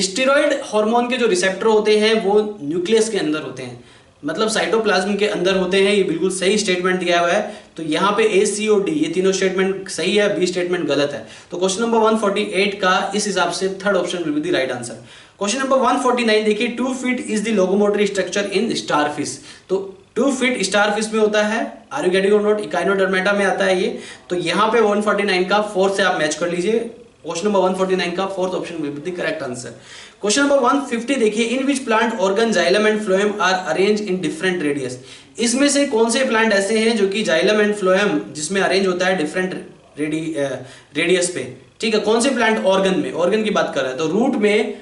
Steroid hormone के जो रिसेप्टर होते हैं वो न्यूक्लियस के अंदर होते हैं, मतलब साइटोप्लाज्म के अंदर होते हैं। ये बिल्कुल सही स्टेटमेंट दिया हुआ है। तो यहाँ पे A, C और D ये तीनों स्टेटमेंट सही है, बी स्टेटमेंट गलत है। तो क्वेश्चन नंबर 148 का इस हिसाब से third option will be the right answer. Question number 149 देखिए, 2 feet is the locomotory structure in starfish. तो 2 फीट स्टारफिश में होता है, आर यू गेटिंग और नॉट, इकाइनोडर्मेटा में आता है ये। तो यहाँ पे 149 का 4 से आप मैच कर लीजिए, क्वेश्चन नंबर 149 का fourth option will be the correct answer. Question number 150 देखिए, in which plant organ xylem and phloem are arrange in different radius. इसमें से कौन से प्लांट ऐसे हैं जो कि जाइलम एंड फ्लोएम जिसमें अरेंज होता है डिफरेंट रेडियस पे, ठीक है। कौन से प्लांट ऑर्गन में, ऑर्गन की बात कर रहा है तो रूट में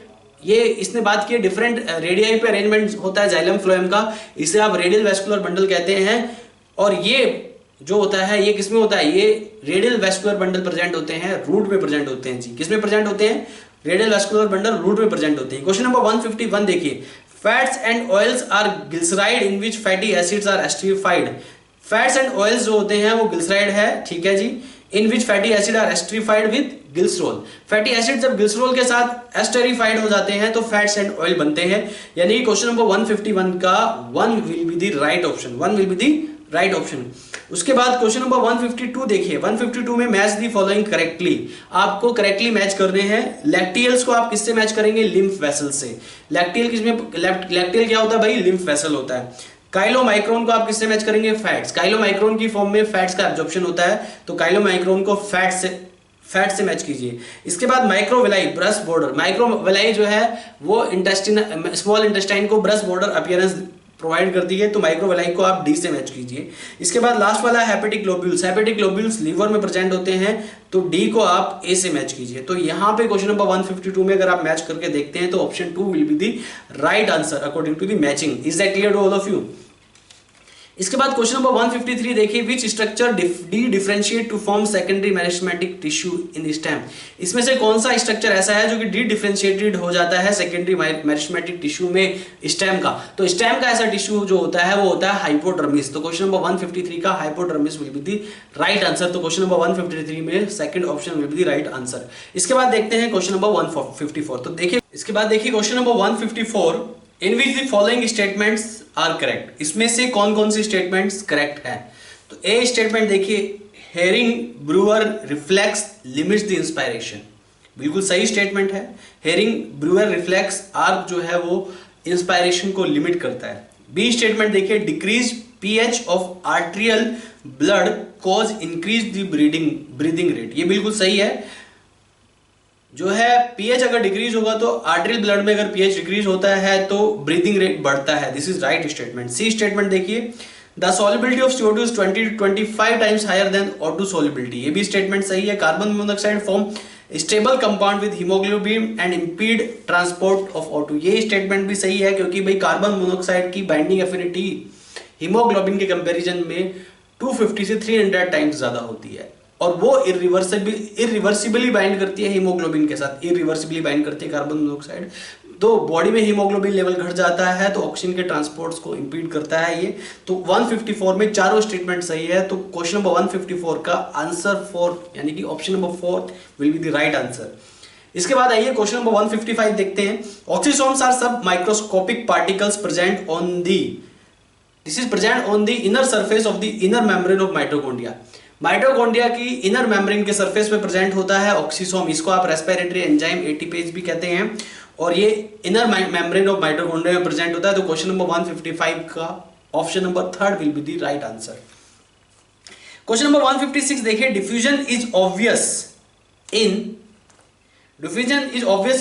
ये इसने बात की डिफरेंट रेडियाई पे अरेंजमेंट होता है जाइलम फ्लोएम का, इसे आप रेडियल वेस्कुलर बंडल कहते हैं। और ये जो होता है ये किसमें होता है, ये रेडियल वेस्कुलर बंडल प्रेजेंट होते हैं, रूट में प्रेजेंट होते हैं जी। किसमें प्रेजेंट होते हैं, रेडियल वेस्कुलर बंडल रूट में प्रेजेंट होते हैं। क्वेश्चन नंबर 151 देखिए, fats and oils are glyceride in which fatty acids are esterified. Fats and oils जो होते हैं वो ग्लिसराइड है, ठीक है जी। In which fatty acid are esterified with glycerol. Fatty acid जब ग्लिसरॉल के साथ एस्टरीफाइड हो जाते हैं तो फैट्स एंड ऑयल बनते हैं। यानी क्वेश्चन नंबर 151 का 1 will be the right option, 1 will be the right option. उसके बाद क्वेश्चन नंबर 152 देखिए, 152 में मैच दी फॉलोइंग करेक्टली। आपको करेक्टली मैच करने हैं। लैक्टियल्स को आप किससे मैच करेंगे, लिम्फ वेसल से। लैक्टियल किसमें, लैक्टियल क्या होता है भाई, लिम्फ वेसल होता है। काइलोमाइक्रोन को आप किससे मैच करेंगे, फैट्स। काइलोमाइक्रोन की फॉर्म में फैट्स का एब्जॉर्प्शन होता है तो काइलोमाइक्रोन को फैट से मैच कीजिए। इसके बाद माइक्रोविलाई, ब्रश बॉर्डर। माइक्रोविलाई जो है वो इंटेस्टाइन, स्मॉल इंटेस्टाइन को ब्रश बॉर्डर अपीयरेंस प्रोवाइड करती है तो माइक्रोविलाई को आप डी से मैच कीजिए। इसके बाद लास्ट वाला hepatic globules. Hepatic globules liver में प्रेजेंट होते हैं तो डी को आप ए से मैच कीजिए। तो यहाँ पे क्वेश्चन नंबर 152 में अगर आप मैच करके देखते हैं तो option 2 will be the right answer according to the matching. Is that clear to all of you? इसके बाद क्वेश्चन नंबर 153 देखिए, which structure dedifferentiate to form secondary meristematic tissue in stem. इसमें से कौन सा स्ट्रक्चर ऐसा है जो कि डी डिफरेंशिएटेड हो जाता है सेकेंडरी मेरिस्टेमेटिक टिश्यू में स्टेम का। तो स्टेम का ऐसा टिश्यू जो होता है वो होता है हाइपोडर्मिस। तो क्वेश्चन नंबर 153 का hypodermis will be the right answer. तो क्वेश्चन नंबर 153 में second option will be the right answer. इसके बाद देखते हैं क्वेश्चन नंबर 154। तो देखिए इसके बाद देखिए question number 154, in which the following statements are correct. इसमें से कौन कौन सी स्टेटमेंट्स करेक्ट है। तो ए स्टेटमेंट देखिए, Hering Breuer reflex limits the inspiration, बिल्कुल सही स्टेटमेंट है। हेरिंग ब्रूअर रिफ्लेक्स आर्क जो है वो इंस्पायरेशन को लिमिट करता है। बी स्टेटमेंट देखिए, decrease pH of arterial blood cause increase the breathing rate, ये बिल्कुल सही है। जो है पीएच अगर डिक्रीज होगा तो आर्टेरियल ब्लड में अगर पीएच डिक्रीज होता है तो ब्रीदिंग रेट बढ़ता है। This is right statement. C statement देखिए, the solubility of CO2 is 20 to 25 times higher than O2 solubility, ये भी स्टेटमेंट सही है। Carbon monoxide form stable compound with haemoglobin and impede transport of O2, ये statement भी सही है क्योंकि भाई कार्बन मोनोऑक्साइड की बाइंडिंग एफिनिटी हीमोग्लोबिन के कंपैरिजन में 250 से 300 टाइम्स ज्यादा होती है और वो इरिवर्सिबली बाइंड करती है हीमोग्लोबिन के साथ, इरिवर्सिबली बाइंड करती है कार्बन मोनोऑक्साइड। तो बॉडी में हीमोग्लोबिन लेवल घट जाता है तो ऑक्सीजन के ट्रांसपोर्ट्स को इंपीड करता है ये। तो 154 में चारों स्टेटमेंट सही है। तो क्वेश्चन नंबर 154 का आंसर 4 यानी कि option number 4 will be the right answer. इसके बाद आइए क्वेश्चन नंबर 155 देखते हैं। ऑक्सीसोम्स आर सब microscopic particles present on the, this is present on the inner surface of the inner membrane of mitochondria. Mitochondria की inner membrane के surface पे present होता है ऑक्सीसोम, इसको आप रेस्पिरेटरी एंजाइम एटीपेज भी कहते हैं और ये इनर मेम्ब्रेन ऑफ माइटोकॉन्ड्रिया में प्रेजेंट होता है। तो क्वेश्चन नंबर 155 का option number 3 will be the right answer. Question number 156 देखिए, diffusion is obvious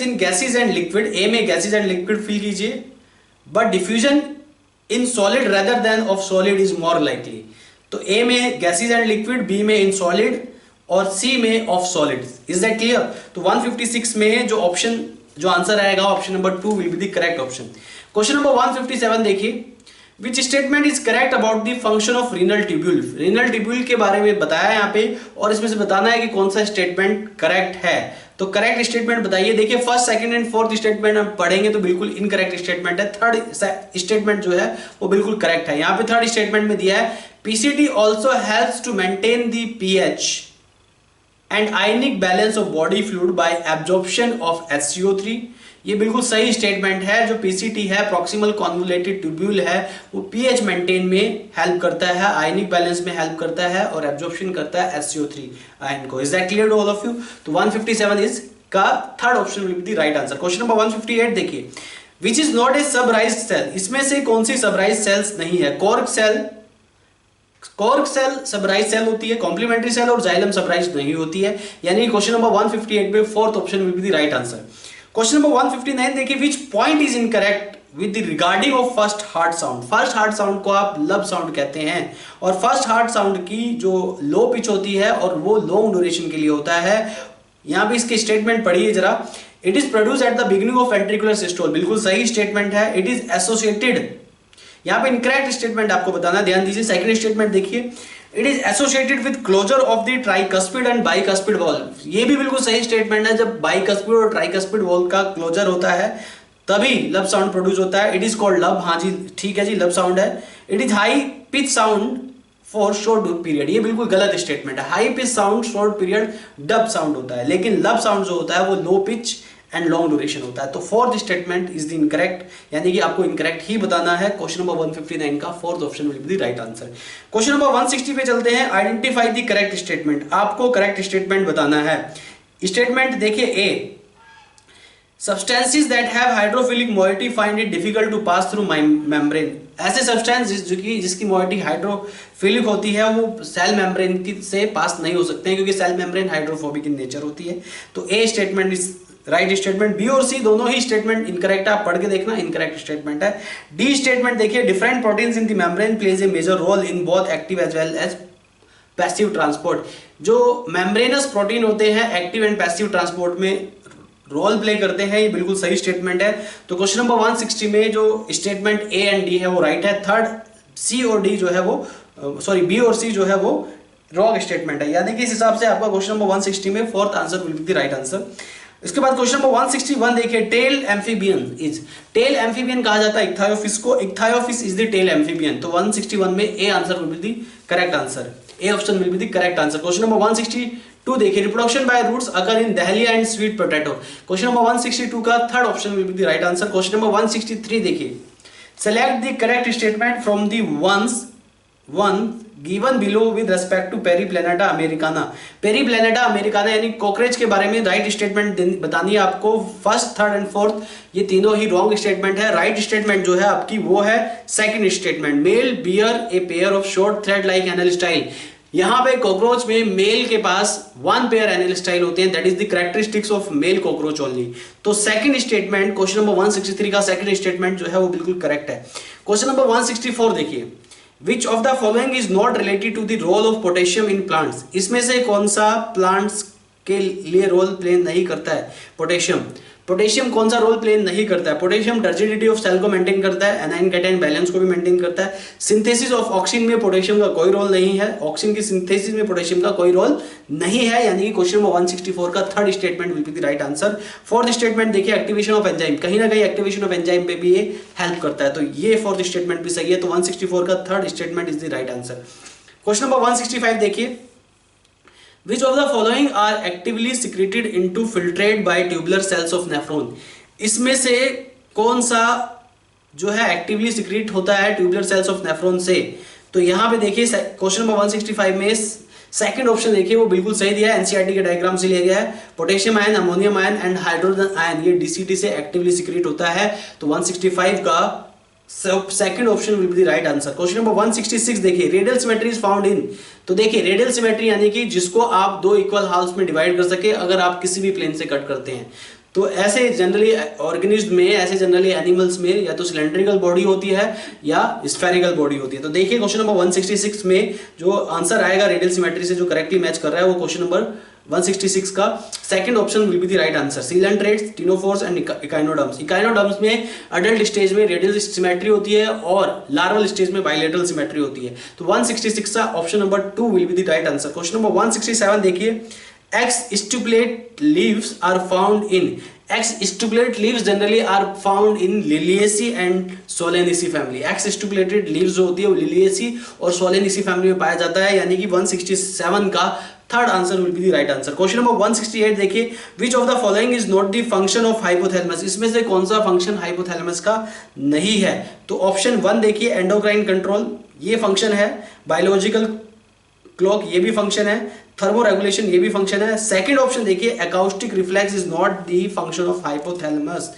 in gases and liquid. A में गैसेज एंड लिक्विड फिल कीजिए, but diffusion in solid rather than of solid is more likely. तो A में gases and liquid, B में in solid और सी में of solid. Is that clear? तो 156 में जो आंसर आएगा option number 2 will be the correct option. Question number 157 देखिए, which statement is correct about the function of renal tubule. Renal tubule के बारे में बताया यहाँ पे और इसमें से बताना है कि कौन सा स्टेटमेंट करेक्ट है। तो करेक्ट स्टेटमेंट बताइए। देखिए first, second and fourth statement हम पढ़ेंगे तो बिल्कुल इनकरेक्ट स्टेटमेंट है। थर्ड स्टेटमेंट जो है वो बिल्कुल करेक्ट है। यहाँ पे थर्ड स्टेटमेंट में दिया है, PCT also helps to maintain the pH and ionic balance of body fluid by absorption of HCO3। ये बिल्कुल सही स्टेटमेंट है। जो PCT है, प्रॉक्सिमल कॉन्वोलेटेड ट्यूब्यूल है, वो pH मेंटेन में हेल्प करता है, आयनिक बैलेंस में हेल्प करता है और एब्जॉर्प्शन करता है HCO3 आयन को। Is that clear to all of you? तो 157 इज का third option will be the right answer. Question number 158 देखिए, which is not a suberised cell. इसमें से कौन सी सबराइज्ड सेल्स नहीं है? Cork cell, cork cell suberise cell होती है, कॉम्प्लीमेंट्री सेल और जाइलम सबराइज नहीं होती है, यानी क्वेश्चन नंबर 158 में fourth option will be the right answer. Question number 159 देखिए, which point is incorrect with the regarding of first heart sound. First heart sound को आप लब साउंड कहते हैं, और फर्स्ट हार्ट साउंड की जो लो पिच होती है और वो लॉन्ग ड्यूरेशन के लिए होता है। यहां पे इसकी स्टेटमेंट पढ़िए जरा। It is produce at the beginning of ventricular systole, बिल्कुल सही स्टेटमेंट है। इट इज एसोसिएटेड, यहां पे इनकरेक्ट स्टेटमेंट आपको बताना, ध्यान दीजिए। सेकंड स्टेटमेंट देखिए, it is associated with closure of the tricuspid and bicuspid valve, ये भी बिल्कुल सही स्टेटमेंट है। जब बाइकस्पिड और ट्राइकस्पिड वॉल्व का क्लोजर होता है तभी लब साउंड प्रोड्यूस होता है। इट इज कॉल्ड लब, हाँ जी ठीक है जी, लब साउंड है। It is high pitch sound for short period, ये बिल्कुल गलत स्टेटमेंट है। High pitch sound short period dub sound होता है, लेकिन लब साउंड जो होता है वो low pitch and long duration होता है। तो fourth statement is the incorrect, यानी कि आपको इनकरेक्ट ही बताना है। क्वेश्चन नंबर 159 का fourth option will be the right answer. Question number 160 पे चलते हैं। आइडेंटिफाई द करेक्ट स्टेटमेंट, आपको करेक्ट स्टेटमेंट बताना है। स्टेटमेंट देखिए A, substances that have hydrophilic moiety find it difficult to pass through membrane. ऐसे substance जिसकी मोइटी हाइड्रोफिलिक होती है वो सेल मेम्ब्रेन से पास नहीं हो सकते हैं, क्योंकि cell membrane hydrophobic in nature होती है। तो A statement is right statement. B और सी दोनों ही स्टेटमेंट इनकरेक्ट है, आप पढ़ के देखना, इनकरेक्ट स्टेटमेंट है। डी स्टेटमेंट देखिए, different proteins in the membrane plays a major role in both active as well as passive transport. जो मेम्ब्रेनस प्रोटीन होते हैं एक्टिव एंड पैसिव ट्रांसपोर्ट में रोल प्ले करते हैं, ये बिल्कुल सही स्टेटमेंट है। तो क्वेश्चन नंबर 160 में जो स्टेटमेंट ए एंड डी है वो राइट है। थर्ड सी और डी जो है वो बी और सी जो है वो रॉन्ग स्टेटमेंट है, यानी कि इस हिसाब से आपका क्वेश्चन नंबर 160 में fourth answer will be the right answer. इसके बाद क्वेश्चन नंबर 161 देखिए, tail amphibian is, tail amphibian कहा जाता है इक्थायोफिस को, Ichthyophis is the tail amphibian. तो 161 में A answer will be the correct answer, A option will be the correct answer. Question number 162 देखिए, reproduction by roots occur in dahlia and sweet potato. Question number 162 का third option will be the right answer. Question number 163 देखिए, select the correct statement from the one given below with respect to Periplaneta americana. Periplaneta americana यानी cockroach के बारे में right statement बतानी है आपको। First, third and fourth ये तीनों ही रॉन्ग स्टेटमेंट है। राइट स्टेटमेंट जो है आपकी वो है second statement, male bear a pair of short thread like anal style. यहां पे कॉकरोच में मेल के पास वन पेयर एनल स्टाइल होते हैं, that is the characteristics of male cockroach only. तो सेकंड स्टेटमेंट क्वेश्चन नंबर 163 का सेकंड स्टेटमेंट जो है वो बिल्कुल करेक्ट है। क्वेश्चन नंबर 164 देखिए, Which of the following is not related to the role of potassium in plants? इसमें से कौन सा प्लांट्स के लिए रोल प्ले नहीं करता है? पोटेशियम। पोटेशियम कौन सा रोल प्ले नहीं करता है? पोटेशियम टर्जिडिटी ऑफ सेल को मेंटेन करता है, एनाइन कैटाइन बैलेंस को भी मेंटेन करता है। सिंथेसिस ऑफ ऑक्सीजन में पोटेशियम का कोई रोल नहीं है, ऑक्सीजन की सिंथेसिस में पोटेशियम का कोई रोल नहीं है, यानी कि क्वेश्चन नंबर 164 का third statement will be the right answer. Fourth statement देखिए, एक्टिवेशन ऑफ एंजाइम, कहीं ना कहीं एक्टिवेशन ऑफ एंजाइम पे भी ये हेल्प करता है, तो ये फोर्थ स्टेटमेंट भी सही है। तो 164 का third statement is the right answer. Question number 165 देखिए, Which of the following are actively secreted into filtrate by tubular cells of nephron? इसमें से कौन सा जो है एक्टिवली सिक्रीट होता है ट्यूबुलर सेल्स ऑफ नेफ्रॉन से? तो यहाँ पे देखिए क्वेश्चन नंबर 165 में सेकंड ऑप्शन देखिए वो बिल्कुल सही दिया है, एनसीईआरटी के डायग्राम से लिया गया है। Potassium ion, ammonium ion and hydrogen ion ये डीसीटी से एक्टिवली सिक्रीट होता है। तो 165 का second option will be the right answer. Question number 166 देखिए, radial symmetry is found in. तो देखिए रेडियल सिमेट्री यानी कि जिसको आप दो इक्वल हाफ्स में डिवाइड कर सके अगर आप किसी भी प्लेन से कट करते हैं। तो ऐसे जनरली ऑर्गेनिज्म में, ऐसे जनरली एनिमल्स में या तो सिलेंड्रिकल बॉडी होती है या स्फेरिकल बॉडी होती है। तो देखिए क्वेश्चन नंबर 166 में जो आंसर आएगा रेडियल सिमेट्री से जो करेक्टली मैच कर रहा है वो क्वेश्चन नंबर 166 का second option will be the right answer. Coelenterates, ctenophores and echinoderms. Echinoderms में अडल्ट स्टेज में रेडियल सिमेट्री होती है और लार्वल स्टेज में बाइलेटरल सिमेट्री होती है। तो 166 का option number 2 will be the right answer. Question number 167 देखिए, X-stipulate leaves are found in। X-stipulate leaves generally are found in Liliaceae and Solanaceae family। X-stipulated leaves जो होती है वो Liliaceae और Solanaceae family में पाया जाता है, यानी कि 167 का third answer will be the right answer. Question number 168 देखिए, which of the following is not the function of hypothalamus. इसमें से कौन सा फंक्शन हाइपोथैलेमस का नहीं है? तो ऑप्शन 1 देखिए, एंडोक्राइन कंट्रोल ये फंक्शन है, बायोलॉजिकल क्लॉक ये भी फंक्शन है, थर्मो रेगुलेशन ये भी फंक्शन है। सेकंड ऑप्शन देखिए, acoustic reflex is not the function of hypothalamus.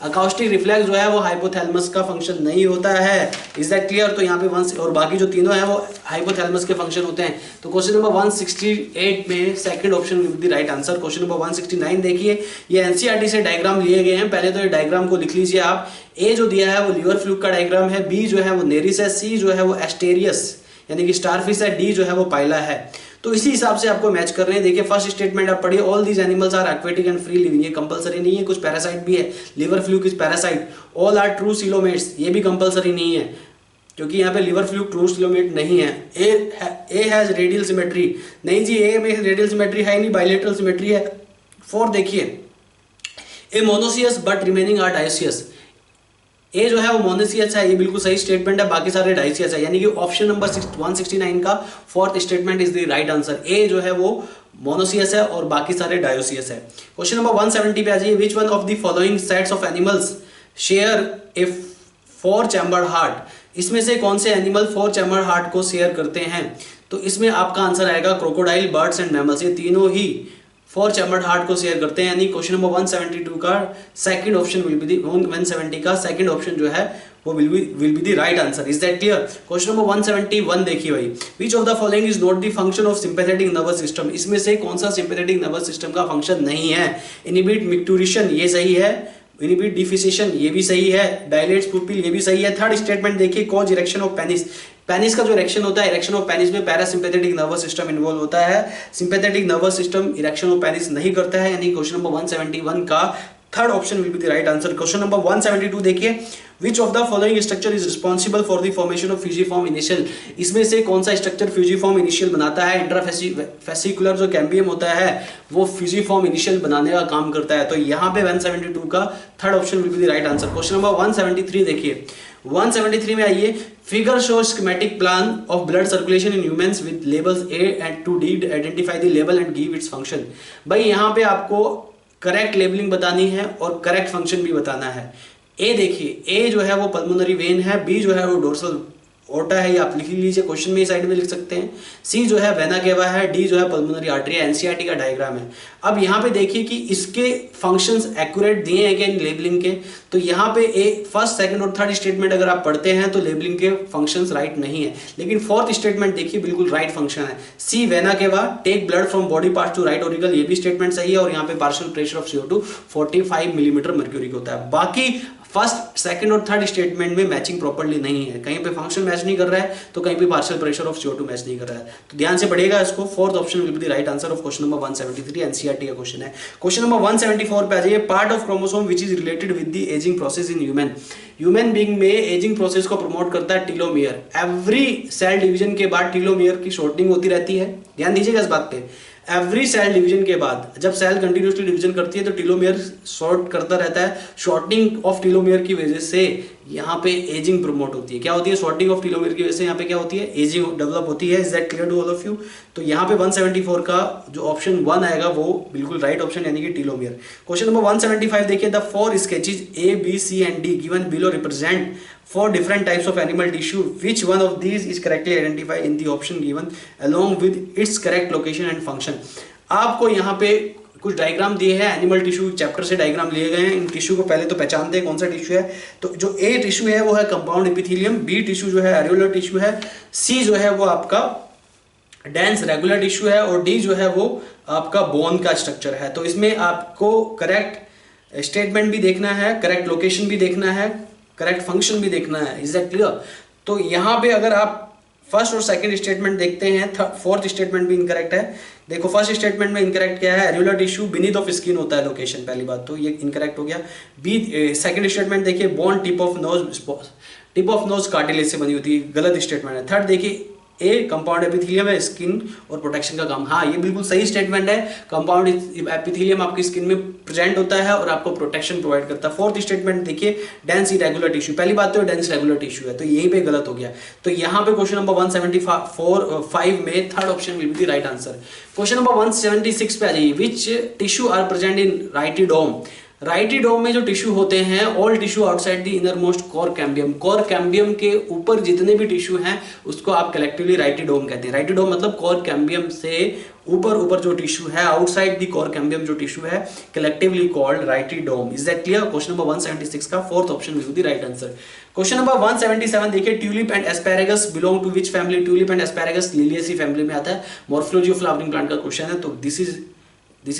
Acoustic reflex जो है वो हाइपोथैलेमस का फंक्शन नहीं होता है। Is that clear? तो यहाँ पे वन और बाकी जो तीनों है वो हाइपोथैलेमस के फंक्शन होते हैं। तो क्वेश्चन नंबर 168 में second option will be the right answer. Question number 169 देखिए, ये एनसीईआरटी से डायग्राम लिए गए हैं। पहले तो ये डायग्राम को लिख लीजिए आप। ए जो दिया है वो लीवर फ्लूक का डायग्राम है, बी जो है वो नेरिस है, सी जो है वो एस्टेरियस यानी कि स्टारफिश है, डी जो है वो पाइला है। तो इसी हिसाब से आपको मैच कर रहे हैं। देखिए फर्स्ट स्टेटमेंट आप पढ़िए, all these animals are aquatic and free living, ये कंपलसरी नहीं है, कुछ पैरासाइट भी है, liver fluke is parasite. All are true coelomates, ये भी कंपलसरी नहीं है क्योंकि यहाँ पे लिवर फ्लूक ट्रू सिलोमेट नहीं है। ए हैज रेडियल सिमेट्री, नहीं जी ए में रेडियल सिमेट्री है नहीं, बाइलेटरल सिमेट्री है। 4 देखिए, A monoecious but remaining are dioecious, A जो है वो मोनोसियस है, ये बिल्कुल सही स्टेटमेंट है, बाकी सारे डायोसियस है, यानी कि ऑप्शन नंबर 169 का fourth statement is the right answer. A जो है वो मोनोसियस है और बाकी सारे डायोसियस है। क्वेश्चन नंबर 170 पे आ जाइए, which one of the following sets of animals share A 4 chambered heart, इसमें से कौन से एनिमल 4 चैम्बर्ड हार्ट को शेयर करते हैं? तो इसमें आपका आंसर आएगा क्रोकोडाइल, बर्ड्स एंड मैमल्स, ये तीनों ही 4 चैम्बर्ड हार्ट को शेयर करते हैं। यानी क्वेश्चन नंबर 172 का सेकंड ऑप्शन विल बी दी 170 का सेकंड ऑप्शन जो है वो will be the right answer. Is that clear? Question number 171 देखिए भाई, विच of the following is not the function of sympathetic nervous system, इसमें से कौन सा सिंपैथेटिक नर्वस सिस्टम का फंक्शन नहीं है? इनिबिट मिक्टूरिशन, ये सही है, इनिबिट डिफिसेशन, ये भी सही है, डायलेट्स पुपिल, ये भी सही है। थर्ड स्टेटमेंट देखिए, cause erection of penis, penis का जो इरेक्शन होता है, इरेक्शन ऑफ पेनिस में पैरासिम्पैथेटिक नर्वस सिस्टम इन्वॉल्व होता है, sympathetic nervous system erection of penis नहीं करता है, यानी क्वेश्चन नंबर 171 का third option will be the right answer. Question number 172 देखिए, which of the following structure is responsible for the formation of fusiform initial, इसमें से कौन सा स्ट्रक्चर फ्यूजिफॉर्म इनिशियल बनाता है? इंट्राफेसिकुलर जो कैम्बियम होता है वो फ्यूजिफॉर्म इनिशियल बनाने का काम करता है। तो यहाँ पे 172 का third option will be the right answer. Question number 173 देखिए, 173 में आइए, figure show schematic plan of blood circulation in humans with labels A and to D, identify the label and give its function. भाई यहाँ पे आपको correct labelling बतानी है और करेक्ट फंक्शन भी बताना है। ए देखिए, ए जो है वो पल्मोनरी वेन है, बी जो है वो डोर्सल ओटा है, ये आप लिख लीजिए, क्वेश्चन में साइड में लिख सकते हैं। सी जो है वेना केवा है, डी जो है पल्मोनरी आर्टरी है, एनसीईआरटी का डायग्राम है। अब यहाँ पे देखिए कि इसके फंक्शंस एक्यूरेट दिए हैं क्या इन लेबलिंग के? तो यहाँ पे ए फर्स्ट सेकंड और थर्ड स्टेटमेंट अगर आप पढ़ते हैं तो लेबलिंग के फंक्शंस राइट नहीं है, लेकिन फोर्थ स्टेटमेंट देखिए बिल्कुल राइट फंक्शन है। C vena cava, take blood from body part to right auricle, ये भी स्टेटमेंट सही है, और यहाँ पे partial pressure of CO2 45 millimetre mercury होता है। बाकी फर्स्ट सेकंड और थर्ड स्टेटमेंट में मैचिंग प्रॉपर्ली नहीं है, कहीं पे फंक्शन मैच नहीं कर रहा है तो कहीं पे partial pressure of CO2 match नहीं कर रहा है। तो ध्यान से पढ़िएगा इसको, fourth option will be the right answer of question number 173, NCERT का क्वेश्चन है। क्वेश्चन नंबर 174 पे आ जाइए, part of chromosome which is related with the ageing process in human, human being में एजिंग प्रोसेस को प्रमोट करता है telomere. Every cell division के बाद टीलोमियर की शॉर्टनिंग होती रहती है, ध्यान दीजिएगा इस बात पे। एवरी सेल डिवीजन के बाद जब सेल कंटिन्यूसली डिवीजन करती है तो टीलोमियर शॉर्ट करता रहता है, शॉर्टनिंग ऑफ टीलोमियर की वजह से यहाँ पे एजिंग प्रमोट होती है। क्या होती है? शॉर्टनिंग ऑफ टीलोमियर की वजह से यहाँ पे क्या होती है? एजिंग डेवलप होती है। Is that clear to all of you? तो यहाँ पे 174 का जो ऑप्शन 1 आएगा वो बिल्कुल राइट ऑप्शन यानी कि टीलोमियर। क्वेश्चन नंबर 175 देखिए, the 4 sketches A, B, C and D given below represent 4 different types of animal tissue. Which one of these is correctly identified in the option given along with its correct location and function? आपको यहाँ पे कुछ diagram दिए हैं, animal tissue chapter से diagram लिए गए हैं। इन टिश्यू को पहले तो पहचानते हैं कौन सा टिश्यू है। तो जो ए टिश्यू है वो है कंपाउंड एपिथेलियम, बी टिश्यू जो है एरियोलर टिश्यू है, सी जो है वो आपका डेंस रेगुलर टिश्यू है, और डी जो है वो आपका बोन का स्ट्रक्चर है। तो इसमें आपको करेक्ट स्टेटमेंट भी देखना है, करेक्ट लोकेशन भी देखना है, करेक्ट फंक्शन भी देखना है। Is that clear? तो यहाँ पे अगर आप फर्स्ट और सेकंड स्टेटमेंट देखते हैं, फोर्थ स्टेटमेंट भी इनकरेक्ट है। देखो फर्स्ट स्टेटमेंट में इनकरेक्ट क्या है? Areolar tissue beneath of skin होता है लोकेशन, पहली बात तो ये इनकरेक्ट हो गया। बी सेकंड स्टेटमेंट देखिए, bone tip of nose cartilage से बनी होती है, गलत स्टेटमेंट है। थर्ड देखिए, ए कंपाउंड एपिथेलियम है, स्किन और प्रोटेक्शन का काम, हाँ ये बिल्कुल सही स्टेटमेंट है। कंपाउंड एपिथेलियम आपकी स्किन में प्रेजेंट होता है और आपको प्रोटेक्शन प्रोवाइड करता है। फोर्थ स्टेटमेंट देखिए, डेंस इरेगुलर टिश्यू, पहली बात तो डेंस रेगुलर टिश्यू है, तो यहीं पे गलत हो गया। तो यहाँ पे क्वेश्चन नंबर 175 में third option will be the right answer. Question number 176 पे आ जाइए, विच टिश्यू आर प्रेजेंट इन राइटिडोम, राइटिडोम में जो टिश्यू होते हैं, all tissue outside the inner most core cambium, core cambium के ऊपर जितने भी टिश्यू हैं उसको आप कलेक्टिवली राइटिडोम कहते हैं। राइटिडोम मतलब कोर कैम्बियम से ऊपर जो टिश्यू है, आउटसाइड द कोर कैम्बियम जो टिश्यू है, collectively called rhytidome. Is that clear? Question number 176 का fourth option will be the right answer. Question number 177 देखिए, tulip and asparagus belong to which family? Tulip and asparagus Liliaceae family में आता है। Morphology of flowering plant का question है, तो this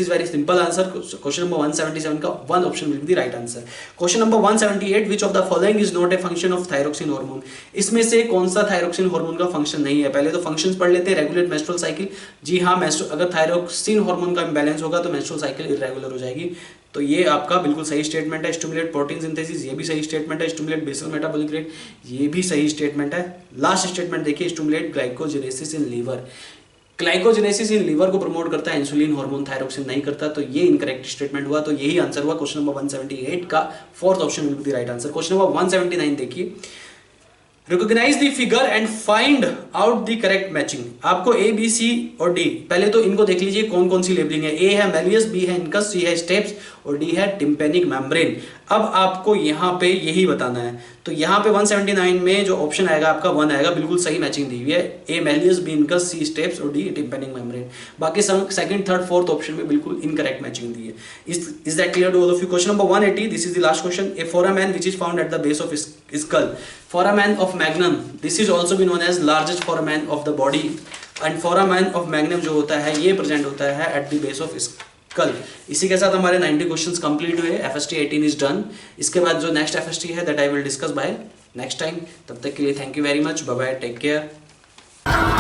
is very simple answer. Question number 177 का one option will be the right answer. Question number 178, which of the following is not a function of thyroxine hormone? इसमें से कौन सा thyroxine hormone का function नहीं है? पहले तो फंक्शंस पढ़ लेते हैं। रेगुलेट मेंस्ट्रुअल साइकिल, जी हाँ, अगर थायरोक्सिन हार्मोन का इंबैलेंस होगा तो मेंस्ट्रुअल साइकिल इरेगुलर हो जाएगी, तो ये आपका बिल्कुल सही स्टेटमेंट है। स्टिमुलेट प्रोटीन सिंथेसिस, ये भी सही स्टेटमेंट है। स्टिमुलेट बेसल मेटाबॉलिक रेट, ये भी सही स्टेटमेंट है। लास्ट स्टेटमेंट देखिए, stimulate glycogenesis in liver, glycogenesis in liver को प्रमोट करता है, इंसुलिन हार्मोन थायरोक्सिन नहीं करता, तो ये इनकरेक्ट स्टेटमेंट हुआ। तो यही आंसर हुआ क्वेश्चन नंबर 178 का fourth option will be the right answer. Question number 179 देखिए, recognise the figure and find out the correct matching. आपको ए बी सी और डी, पहले तो इनको देख लीजिए कौन कौन सी लेबलिंग है। ए है मेलियस, बी है इनकस, सी है स्टेप्स और डी है टिम्पेनिक मेम्ब्रेन। अब आपको यहाँ पे यही बताना है, तो यहाँ पे 179 में जो ऑप्शन आएगा आपका 1 आएगा, बिल्कुल सही मैचिंग दी हुई है। A malleus, B incus, C stapes और डी टिम्पेनिक मेम्ब्रेन। बाकी सेकंड, थर्ड, फोर्थ ऑप्शन में बिल्कुल इनकरेक्ट मैचिंग दी है। Is that clear to all of you? Question number 180, this is the last question. A foramen which is found at the base of skull, foramen of magnum, this is also be known as largest foramen of the body, and foramen of magnum जो होता है ये present होता है at the base of skull। इसी के साथ हमारे 90 क्वेश्चंस कंप्लीट हुए। FST 18 is done. इसके बाद जो नेक्स्ट FST है that I will discuss by next time. तब तक के लिए thank you very much, bye bye, take care.